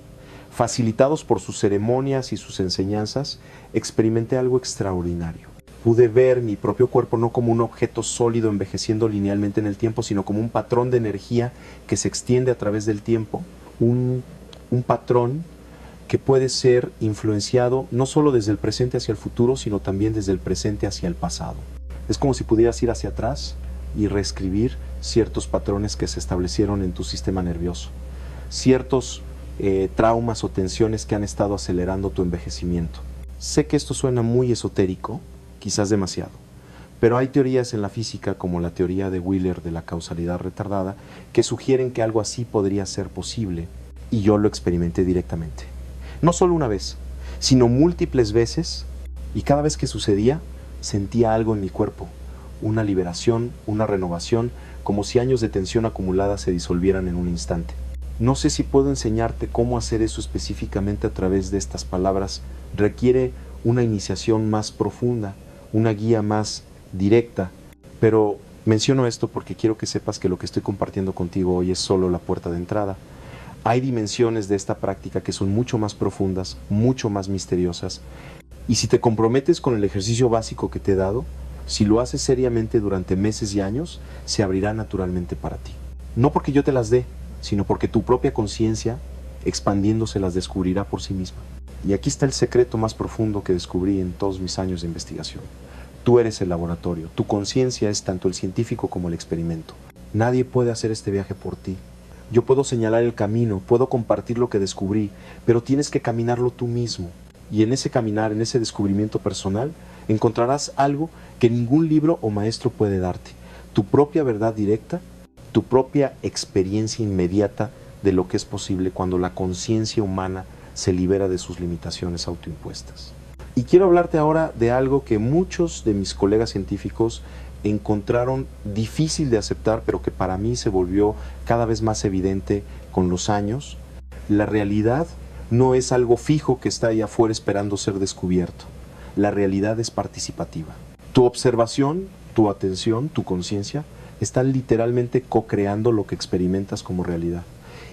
facilitados por sus ceremonias y sus enseñanzas, experimenté algo extraordinario. Pude ver mi propio cuerpo no como un objeto sólido envejeciendo linealmente en el tiempo, sino como un patrón de energía que se extiende a través del tiempo, un patrón que puede ser influenciado no solo desde el presente hacia el futuro, sino también desde el presente hacia el pasado. Es como si pudieras ir hacia atrás y reescribir ciertos patrones que se establecieron en tu sistema nervioso, ciertos traumas o tensiones que han estado acelerando tu envejecimiento. Sé que esto suena muy esotérico, quizás demasiado, pero hay teorías en la física, como la teoría de Wheeler de la causalidad retardada, que sugieren que algo así podría ser posible, y yo lo experimenté directamente. No solo una vez, sino múltiples veces, y cada vez que sucedía, sentía algo en mi cuerpo, una liberación, una renovación, como si años de tensión acumulada se disolvieran en un instante. No sé si puedo enseñarte cómo hacer eso específicamente a través de estas palabras. Requiere una iniciación más profunda, una guía más directa, pero menciono esto porque quiero que sepas que lo que estoy compartiendo contigo hoy es solo la puerta de entrada. Hay dimensiones de esta práctica que son mucho más profundas, mucho más misteriosas, y si te comprometes con el ejercicio básico que te he dado, si lo haces seriamente durante meses y años, se abrirá naturalmente para ti. No porque yo te las dé, sino porque tu propia conciencia, expandiéndose, las descubrirá por sí misma. Y aquí está el secreto más profundo que descubrí en todos mis años de investigación. Tú eres el laboratorio, tu conciencia es tanto el científico como el experimento. Nadie puede hacer este viaje por ti. Yo puedo señalar el camino, puedo compartir lo que descubrí, pero tienes que caminarlo tú mismo. Y en ese caminar, en ese descubrimiento personal, encontrarás algo que ningún libro o maestro puede darte. Tu propia verdad directa, tu propia experiencia inmediata de lo que es posible cuando la conciencia humana se libera de sus limitaciones autoimpuestas. Y quiero hablarte ahora de algo que muchos de mis colegas científicos encontraron difícil de aceptar, pero que para mí se volvió cada vez más evidente con los años. La realidad no es algo fijo que está ahí afuera esperando ser descubierto. La realidad es participativa. Tu observación, tu atención, tu conciencia están literalmente co-creando lo que experimentas como realidad.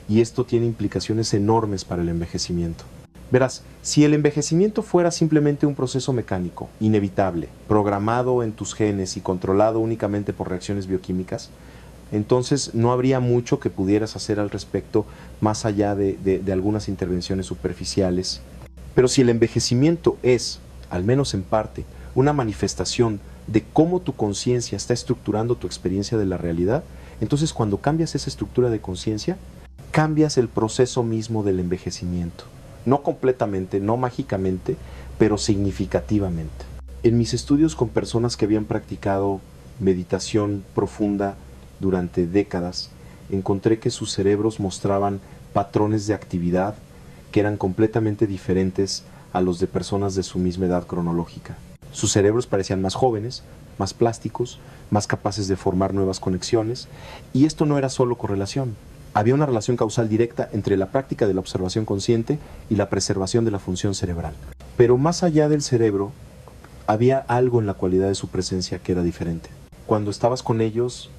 Y esto tiene implicaciones enormes para el envejecimiento. Verás, si el envejecimiento fuera simplemente un proceso mecánico, inevitable, programado en tus genes y controlado únicamente por reacciones bioquímicas, entonces no habría mucho que pudieras hacer al respecto más allá de algunas intervenciones superficiales. Pero si el envejecimiento es, al menos en parte, una manifestación de cómo tu conciencia está estructurando tu experiencia de la realidad, entonces cuando cambias esa estructura de conciencia, cambias el proceso mismo del envejecimiento. No completamente, no mágicamente, pero significativamente. En mis estudios con personas que habían practicado meditación profunda durante décadas, encontré que sus cerebros mostraban patrones de actividad que eran completamente diferentes a los de personas de su misma edad cronológica. Sus cerebros parecían más jóvenes, más plásticos, más capaces de formar nuevas conexiones, y esto no era solo correlación. Había una relación causal directa entre la práctica de la observación consciente y la preservación de la función cerebral. Pero más allá del cerebro, había algo en la cualidad de su presencia que era diferente. Cuando estabas con ellos,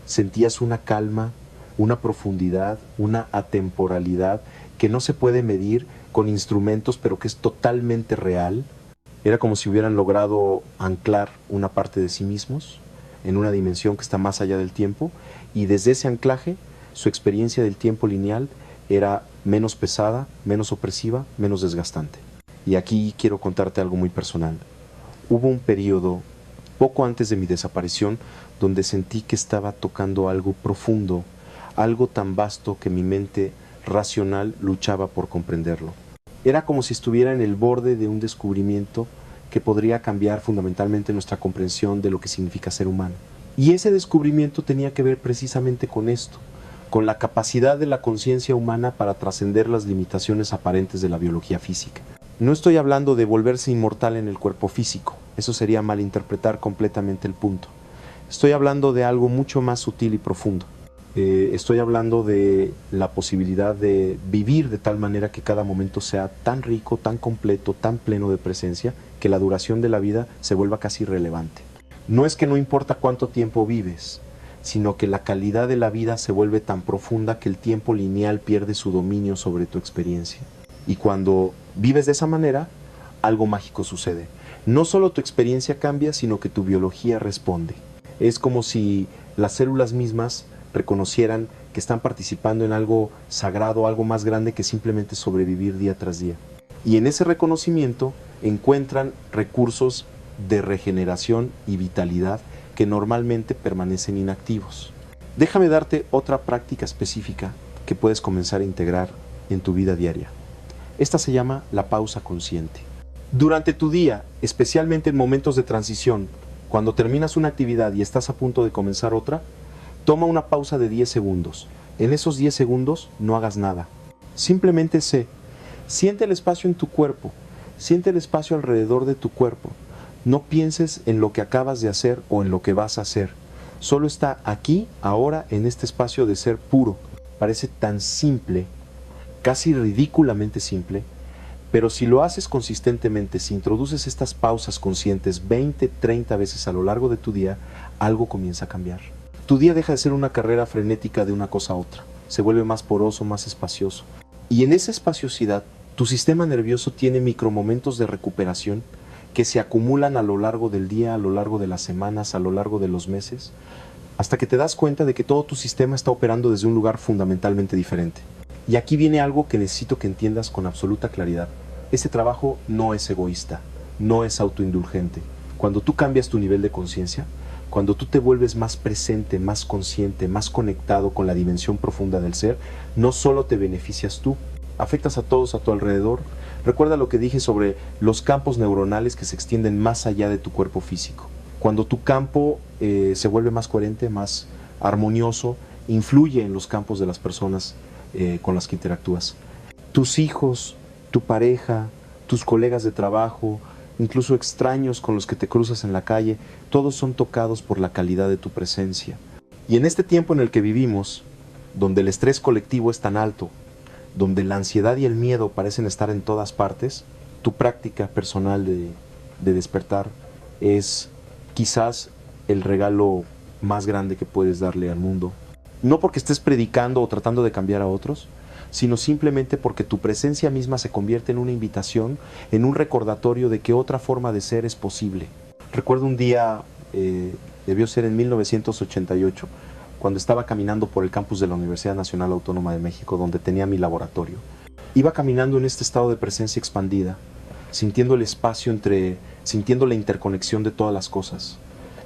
sentías una calma, una profundidad, una atemporalidad que no se puede medir con instrumentos, pero que es totalmente real. Era como si hubieran logrado anclar una parte de sí mismos en una dimensión que está más allá del tiempo, y desde ese anclaje su experiencia del tiempo lineal era menos pesada, menos opresiva, menos desgastante. Y aquí quiero contarte algo muy personal. Hubo un periodo, poco antes de mi desaparición, donde sentí que estaba tocando algo profundo, algo tan vasto que mi mente racional luchaba por comprenderlo. Era como si estuviera en el borde de un descubrimiento que podría cambiar fundamentalmente nuestra comprensión de lo que significa ser humano. Y ese descubrimiento tenía que ver precisamente con esto, con la capacidad de la conciencia humana para trascender las limitaciones aparentes de la biología física. No estoy hablando de volverse inmortal en el cuerpo físico, eso sería malinterpretar completamente el punto. Estoy hablando de algo mucho más sutil y profundo. Estoy hablando de la posibilidad de vivir de tal manera que cada momento sea tan rico, tan completo, tan pleno de presencia, que la duración de la vida se vuelva casi irrelevante. No es que no importa cuánto tiempo vives, sino que la calidad de la vida se vuelve tan profunda que el tiempo lineal pierde su dominio sobre tu experiencia. Y cuando vives de esa manera, algo mágico sucede. No solo tu experiencia cambia, sino que tu biología responde. Es como si las células mismas reconocieran que están participando en algo sagrado, algo más grande que simplemente sobrevivir día tras día. Y en ese reconocimiento encuentran recursos de regeneración y vitalidad que normalmente permanecen inactivos. Déjame darte otra práctica específica que puedes comenzar a integrar en tu vida diaria. Esta se llama la pausa consciente. Durante tu día, especialmente en momentos de transición, cuando terminas una actividad y estás a punto de comenzar otra, toma una pausa de 10 segundos. En esos 10 segundos no hagas nada. Simplemente siente el espacio en tu cuerpo, siente el espacio alrededor de tu cuerpo. No pienses en lo que acabas de hacer o en lo que vas a hacer. Solo está aquí, ahora, en este espacio de ser puro. Parece tan simple, casi ridículamente simple, pero si lo haces consistentemente, si introduces estas pausas conscientes 20, 30 veces a lo largo de tu día, algo comienza a cambiar. Tu día deja de ser una carrera frenética de una cosa a otra. Se vuelve más poroso, más espacioso. Y en esa espaciosidad, tu sistema nervioso tiene micromomentos de recuperación que se acumulan a lo largo del día, a lo largo de las semanas, a lo largo de los meses, hasta que te das cuenta de que todo tu sistema está operando desde un lugar fundamentalmente diferente. Y aquí viene algo que necesito que entiendas con absoluta claridad. Este trabajo no es egoísta, no es autoindulgente. Cuando tú cambias tu nivel de conciencia, cuando tú te vuelves más presente, más consciente, más conectado con la dimensión profunda del ser, no solo te beneficias tú, afectas a todos a tu alrededor. Recuerda lo que dije sobre los campos neuronales que se extienden más allá de tu cuerpo físico. Cuando tu campo se vuelve más coherente, más armonioso, influye en los campos de las personas con las que interactúas. Tus hijos, tu pareja, tus colegas de trabajo, incluso extraños con los que te cruzas en la calle, todos son tocados por la calidad de tu presencia. Y en este tiempo en el que vivimos, donde el estrés colectivo es tan alto, donde la ansiedad y el miedo parecen estar en todas partes, tu práctica personal de despertar es quizás el regalo más grande que puedes darle al mundo. No porque estés predicando o tratando de cambiar a otros, sino simplemente porque tu presencia misma se convierte en una invitación, en un recordatorio de que otra forma de ser es posible. Recuerdo un día, debió ser en 1988, cuando estaba caminando por el campus de la Universidad Nacional Autónoma de México, donde tenía mi laboratorio. Iba caminando en este estado de presencia expandida, sintiendo el espacio sintiendo la interconexión de todas las cosas.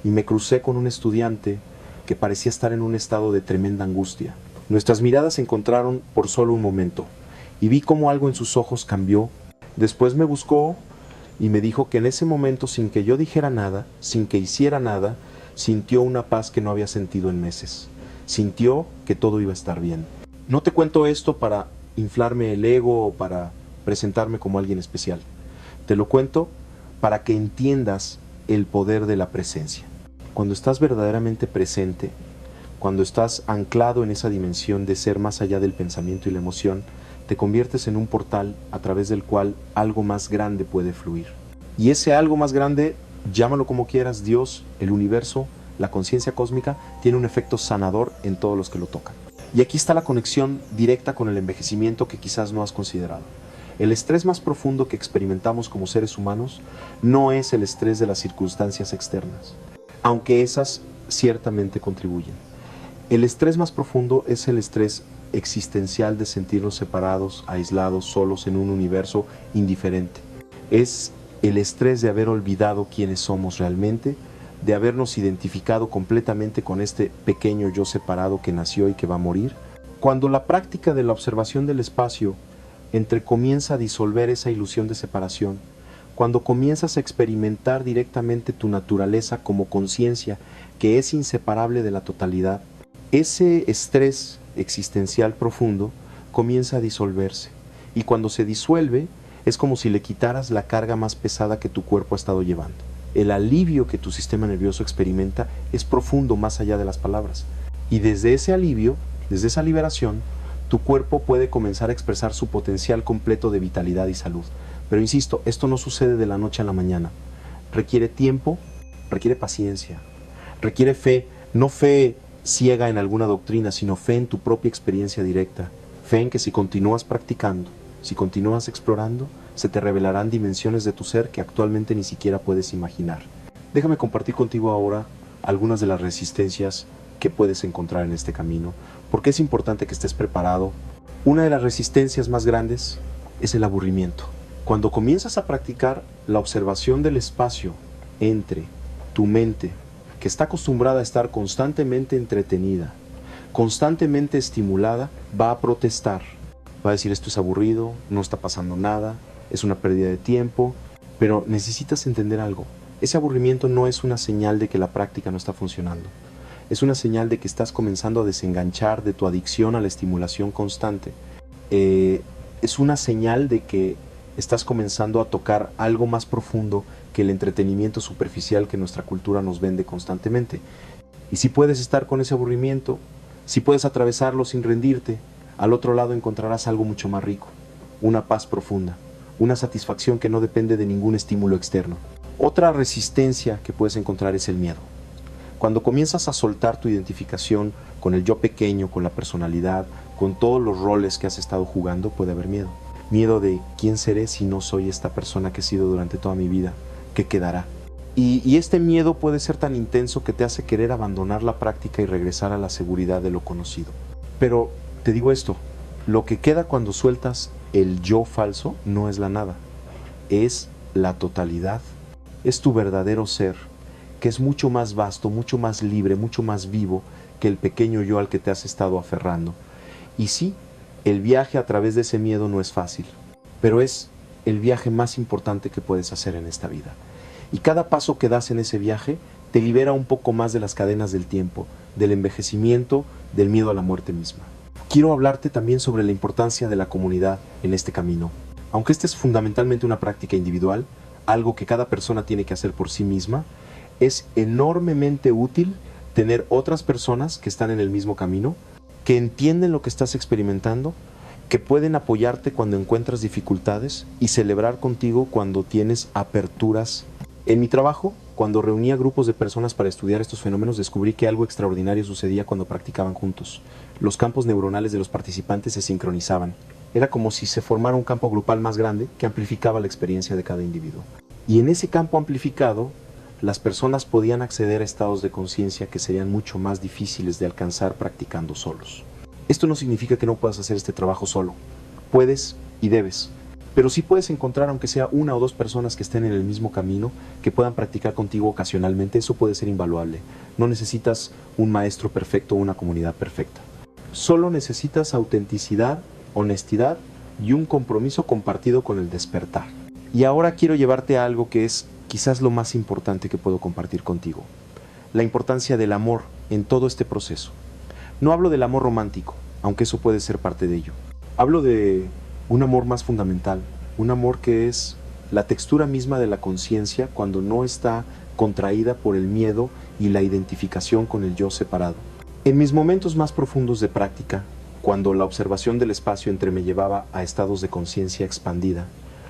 Y me crucé con un estudiante que parecía estar en un estado de tremenda angustia. Nuestras miradas se encontraron por solo un momento, y vi cómo algo en sus ojos cambió. Después me buscó y me dijo que en ese momento, sin que yo dijera nada, sin que hiciera nada, sintió una paz que no había sentido en meses. Sintió que todo iba a estar bien. No te cuento esto para inflarme el ego o para presentarme como alguien especial. Te lo cuento para que entiendas el poder de la presencia. Cuando estás verdaderamente presente, cuando estás anclado en esa dimensión de ser más allá del pensamiento y la emoción, te conviertes en un portal a través del cual algo más grande puede fluir. Y ese algo más grande, llámalo como quieras, Dios, el universo, la conciencia cósmica, tiene un efecto sanador en todos los que lo tocan. Y aquí está la conexión directa con el envejecimiento que quizás no has considerado. El estrés más profundo que experimentamos como seres humanos no es el estrés de las circunstancias externas, aunque esas ciertamente contribuyen. El estrés más profundo es el estrés existencial de sentirnos separados, aislados, solos en un universo indiferente. Es el estrés de haber olvidado quiénes somos realmente, de habernos identificado completamente con este pequeño yo separado que nació y que va a morir. Cuando la práctica de la observación del espacio comienza a disolver esa ilusión de separación, cuando comienzas a experimentar directamente tu naturaleza como conciencia que es inseparable de la totalidad, ese estrés existencial profundo comienza a disolverse. Y cuando se disuelve, es como si le quitaras la carga más pesada que tu cuerpo ha estado llevando. El alivio que tu sistema nervioso experimenta es profundo más allá de las palabras. Y desde ese alivio, desde esa liberación, tu cuerpo puede comenzar a expresar su potencial completo de vitalidad y salud. Pero insisto, esto no sucede de la noche a la mañana. Requiere tiempo, requiere paciencia, requiere fe, no fe ciega en alguna doctrina, sino fe en tu propia experiencia directa. Fe en que si continúas practicando, si continúas explorando, se te revelarán dimensiones de tu ser que actualmente ni siquiera puedes imaginar. Déjame compartir contigo ahora algunas de las resistencias que puedes encontrar en este camino, porque es importante que estés preparado. Una de las resistencias más grandes es el aburrimiento. Cuando comienzas a practicar la observación del espacio entre tu mente, que está acostumbrada a estar constantemente entretenida, constantemente estimulada, va a protestar. Va a decir: esto es aburrido, no está pasando nada, es una pérdida de tiempo. Pero necesitas entender algo. Ese aburrimiento no es una señal de que la práctica no está funcionando. Es una señal de que estás comenzando a desenganchar de tu adicción a la estimulación constante. Es una señal de que estás comenzando a tocar algo más profundo que el entretenimiento superficial que nuestra cultura nos vende constantemente. Y si puedes estar con ese aburrimiento, si puedes atravesarlo sin rendirte, al otro lado encontrarás algo mucho más rico, una paz profunda, una satisfacción que no depende de ningún estímulo externo. Otra resistencia que puedes encontrar es el miedo. Cuando comienzas a soltar tu identificación con el yo pequeño, con la personalidad, con todos los roles que has estado jugando, puede haber miedo. Miedo de ¿quién seré si no soy esta persona que he sido durante toda mi vida? ¿Qué quedará? Y este miedo puede ser tan intenso que te hace querer abandonar la práctica y regresar a la seguridad de lo conocido. Pero te digo esto, lo que queda cuando sueltas el yo falso no es la nada, es la totalidad, es tu verdadero ser, que es mucho más vasto, mucho más libre, mucho más vivo que el pequeño yo al que te has estado aferrando. Y sí, el viaje a través de ese miedo no es fácil, pero es el viaje más importante que puedes hacer en esta vida. Y cada paso que das en ese viaje te libera un poco más de las cadenas del tiempo, del envejecimiento, del miedo a la muerte misma. Quiero hablarte también sobre la importancia de la comunidad en este camino. Aunque esta es fundamentalmente una práctica individual, algo que cada persona tiene que hacer por sí misma, es enormemente útil tener otras personas que están en el mismo camino, que entienden lo que estás experimentando, que pueden apoyarte cuando encuentras dificultades y celebrar contigo cuando tienes aperturas. En mi trabajo, cuando reunía grupos de personas para estudiar estos fenómenos, descubrí que algo extraordinario sucedía cuando practicaban juntos. Los campos neuronales de los participantes se sincronizaban. Era como si se formara un campo grupal más grande que amplificaba la experiencia de cada individuo. Y en ese campo amplificado, las personas podían acceder a estados de conciencia que serían mucho más difíciles de alcanzar practicando solos. Esto no significa que no puedas hacer este trabajo solo. Puedes y debes. Pero sí puedes encontrar, aunque sea una o dos personas que estén en el mismo camino, que puedan practicar contigo ocasionalmente. Eso puede ser invaluable. No necesitas un maestro perfecto o una comunidad perfecta. Solo necesitas autenticidad, honestidad y un compromiso compartido con el despertar. Y ahora quiero llevarte a algo que es quizás lo más importante que puedo compartir contigo. La importancia del amor en todo este proceso. No hablo del amor romántico, aunque eso puede ser parte de ello. Hablo de un amor más fundamental, un amor que es la textura misma de la conciencia cuando no está contraída por el miedo y la identificación con el yo separado. En mis momentos más profundos de práctica, cuando la observación del espacio me llevaba a estados de conciencia expandida,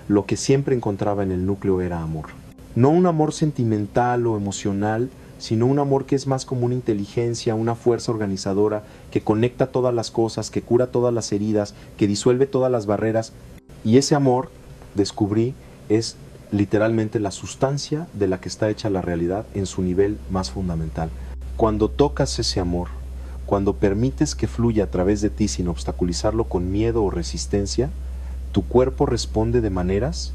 lo que siempre encontraba en el núcleo era amor. No un amor sentimental o emocional, sino un amor que es más como una inteligencia, una fuerza organizadora, que conecta todas las cosas, que cura todas las heridas, que disuelve todas las barreras. Y ese amor, descubrí, es literalmente la sustancia de la que está hecha la realidad en su nivel más fundamental. Cuando tocas ese amor, cuando permites que fluya a través de ti sin obstaculizarlo con miedo o resistencia, tu cuerpo responde de maneras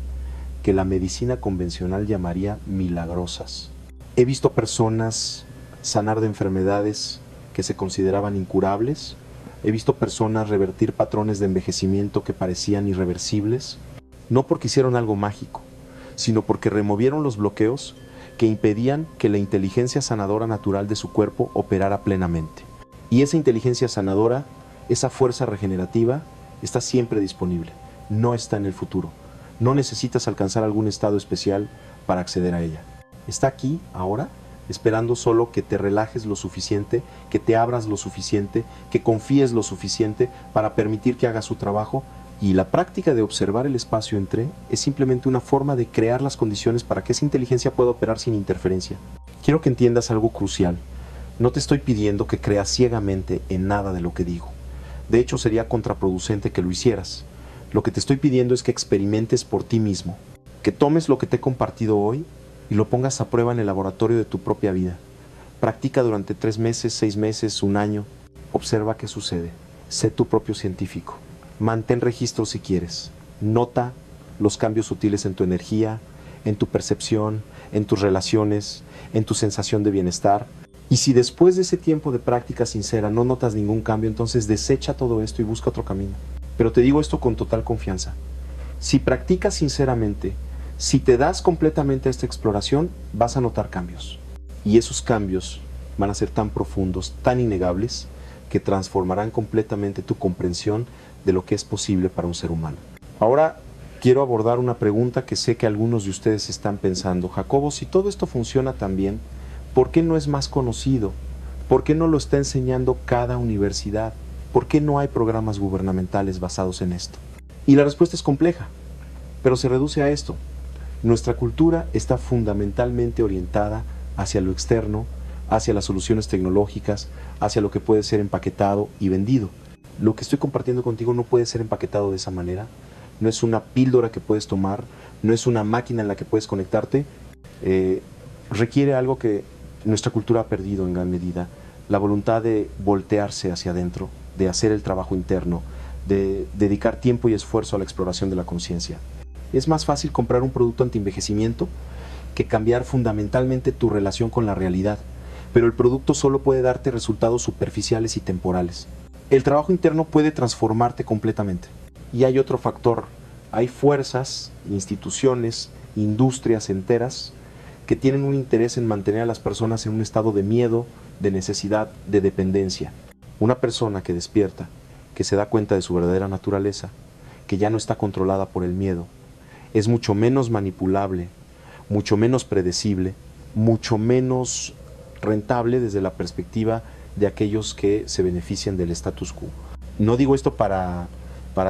que la medicina convencional llamaría milagrosas. He visto personas sanar de enfermedades que se consideraban incurables. He visto personas revertir patrones de envejecimiento que parecían irreversibles, no porque hicieron algo mágico, sino porque removieron los bloqueos que impedían que la inteligencia sanadora natural de su cuerpo operara plenamente. Y esa inteligencia sanadora, esa fuerza regenerativa, está siempre disponible, no está en el futuro. No necesitas alcanzar algún estado especial para acceder a ella. Está aquí, ahora, esperando solo que te relajes lo suficiente, que te abras lo suficiente, que confíes lo suficiente para permitir que haga su trabajo. Y la práctica de observar el espacio entre es simplemente una forma de crear las condiciones para que esa inteligencia pueda operar sin interferencia. Quiero que entiendas algo crucial. No te estoy pidiendo que creas ciegamente en nada de lo que digo. De hecho, sería contraproducente que lo hicieras. Lo que te estoy pidiendo es que experimentes por ti mismo, que tomes lo que te he compartido hoy y lo pongas a prueba en el laboratorio de tu propia vida. Practica durante 3 meses, 6 meses, 1 año. Observa qué sucede. Sé tu propio científico. Mantén registro si quieres. Nota los cambios sutiles en tu energía, en tu percepción, en tus relaciones, en tu sensación de bienestar. Y si después de ese tiempo de práctica sincera no notas ningún cambio, entonces desecha todo esto y busca otro camino. Pero te digo esto con total confianza. Si practicas sinceramente, si te das completamente a esta exploración, vas a notar cambios. Y esos cambios van a ser tan profundos, tan innegables, que transformarán completamente tu comprensión de lo que es posible para un ser humano. Ahora quiero abordar una pregunta que sé que algunos de ustedes están pensando. Jacobo, si todo esto funciona tan bien, ¿por qué no es más conocido? ¿Por qué no lo está enseñando cada universidad? ¿Por qué no hay programas gubernamentales basados en esto? Y la respuesta es compleja, pero se reduce a esto. Nuestra cultura está fundamentalmente orientada hacia lo externo, hacia las soluciones tecnológicas, hacia lo que puede ser empaquetado y vendido. Lo que estoy compartiendo contigo no puede ser empaquetado de esa manera. No es una píldora que puedes tomar, no es una máquina en la que puedes conectarte. Requiere algo que nuestra cultura ha perdido en gran medida: la voluntad de voltearse hacia adentro, de hacer el trabajo interno, de dedicar tiempo y esfuerzo a la exploración de la conciencia. Es más fácil comprar un producto anti-envejecimiento que cambiar fundamentalmente tu relación con la realidad, pero el producto solo puede darte resultados superficiales y temporales. El trabajo interno puede transformarte completamente. Y hay otro factor: hay fuerzas, instituciones, industrias enteras que tienen un interés en mantener a las personas en un estado de miedo, de necesidad, de dependencia. Una persona que despierta, que se da cuenta de su verdadera naturaleza, que ya no está controlada por el miedo, es mucho menos manipulable, mucho menos predecible, mucho menos rentable desde la perspectiva de aquellos que se benefician del status quo. No digo esto para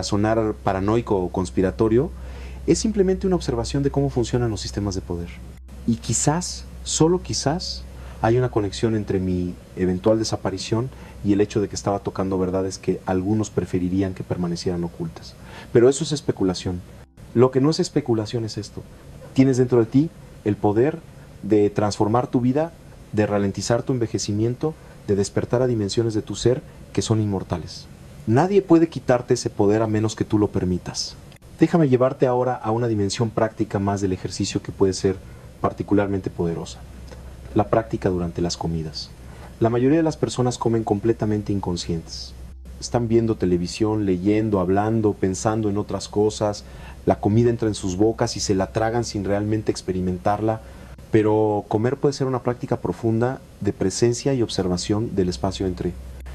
sonar paranoico o conspiratorio, es simplemente una observación de cómo funcionan los sistemas de poder. Y quizás, solo quizás, hay una conexión entre mi eventual desaparición y el hecho de que estaba tocando verdades que algunos preferirían que permanecieran ocultas. Pero eso es especulación. Lo que no es especulación es esto: tienes dentro de ti el poder de transformar tu vida, de ralentizar tu envejecimiento, de despertar a dimensiones de tu ser que son inmortales. Nadie puede quitarte ese poder a menos que tú lo permitas. Déjame llevarte ahora a una dimensión práctica más del ejercicio que puede ser particularmente poderosa: la práctica durante las comidas. La mayoría de las personas comen completamente inconscientes. Están viendo televisión, leyendo, hablando, pensando en otras cosas. La comida entra en sus bocas y se la tragan sin realmente experimentarla. Pero comer puede ser una práctica profunda de presencia y observación del espacio entre.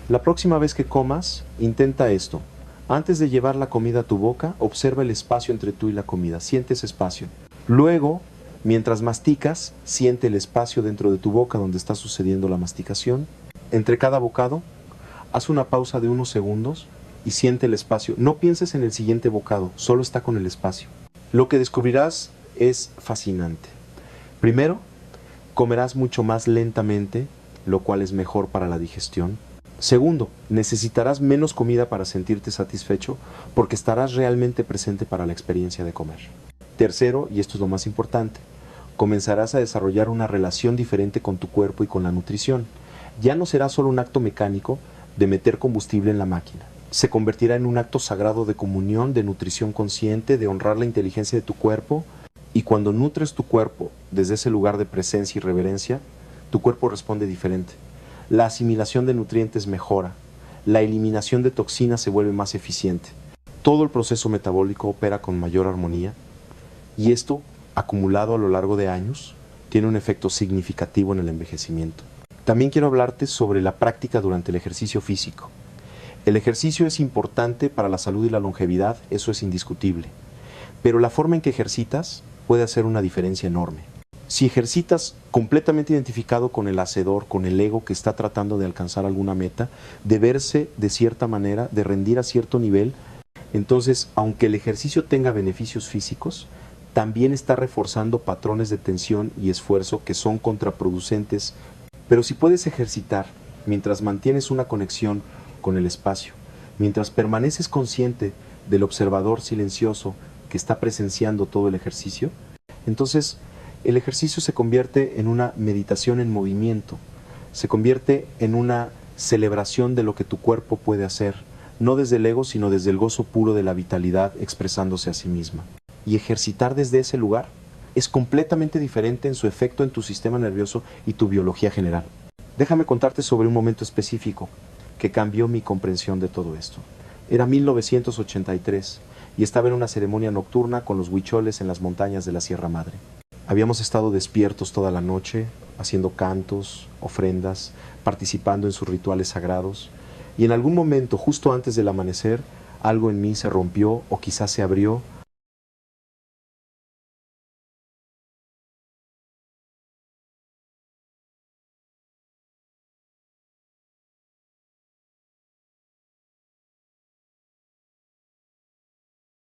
La próxima vez que comas, intenta esto. Antes de llevar la comida a tu boca, observa el espacio entre tú y la comida. Siente ese espacio. Luego, mientras masticas, siente el espacio dentro de tu boca donde está sucediendo la masticación. Entre cada bocado, haz una pausa de unos segundos y siente el espacio. No pienses en el siguiente bocado, solo está con el espacio. Lo que descubrirás es fascinante. Primero, comerás mucho más lentamente, lo cual es mejor para la digestión. Segundo, necesitarás menos comida para sentirte satisfecho porque estarás realmente presente para la experiencia de comer. Tercero, y esto es lo más importante, comenzarás a desarrollar una relación diferente con tu cuerpo y con la nutrición. Ya no será solo un acto mecánico de meter combustible en la máquina. Se convertirá en un acto sagrado de comunión, de nutrición consciente, de honrar la inteligencia de tu cuerpo Y cuando nutres tu cuerpo desde ese lugar de presencia y reverencia, tu cuerpo responde diferente. La asimilación de nutrientes mejora, la eliminación de toxinas se vuelve más eficiente. Todo el proceso metabólico opera con mayor armonía y esto, acumulado a lo largo de años, tiene un efecto significativo en el envejecimiento. También quiero hablarte sobre la práctica durante el ejercicio físico. El ejercicio es importante para la salud y la longevidad, eso es indiscutible. Pero la forma en que ejercitas puede hacer una diferencia enorme. Si ejercitas completamente identificado con el hacedor, con el ego que está tratando de alcanzar alguna meta, de verse de cierta manera, de rendir a cierto nivel, entonces, aunque el ejercicio tenga beneficios físicos, también está reforzando patrones de tensión y esfuerzo que son contraproducentes. Pero si puedes ejercitar mientras mantienes una conexión con el espacio, mientras permaneces consciente del observador silencioso que está presenciando todo el ejercicio, entonces el ejercicio se convierte en una meditación en movimiento, se convierte en una celebración de lo que tu cuerpo puede hacer, no desde el ego, sino desde el gozo puro de la vitalidad expresándose a sí misma. Y ejercitar desde ese lugar es completamente diferente en su efecto en tu sistema nervioso y tu biología general. Déjame contarte sobre un momento específico que cambió mi comprensión de todo esto. Era 1983 y estaba en una ceremonia nocturna con los huicholes en las montañas de la Sierra Madre. Habíamos estado despiertos toda la noche, haciendo cantos, ofrendas, participando en sus rituales sagrados, y en algún momento, justo antes del amanecer, algo en mí se rompió o quizás se abrió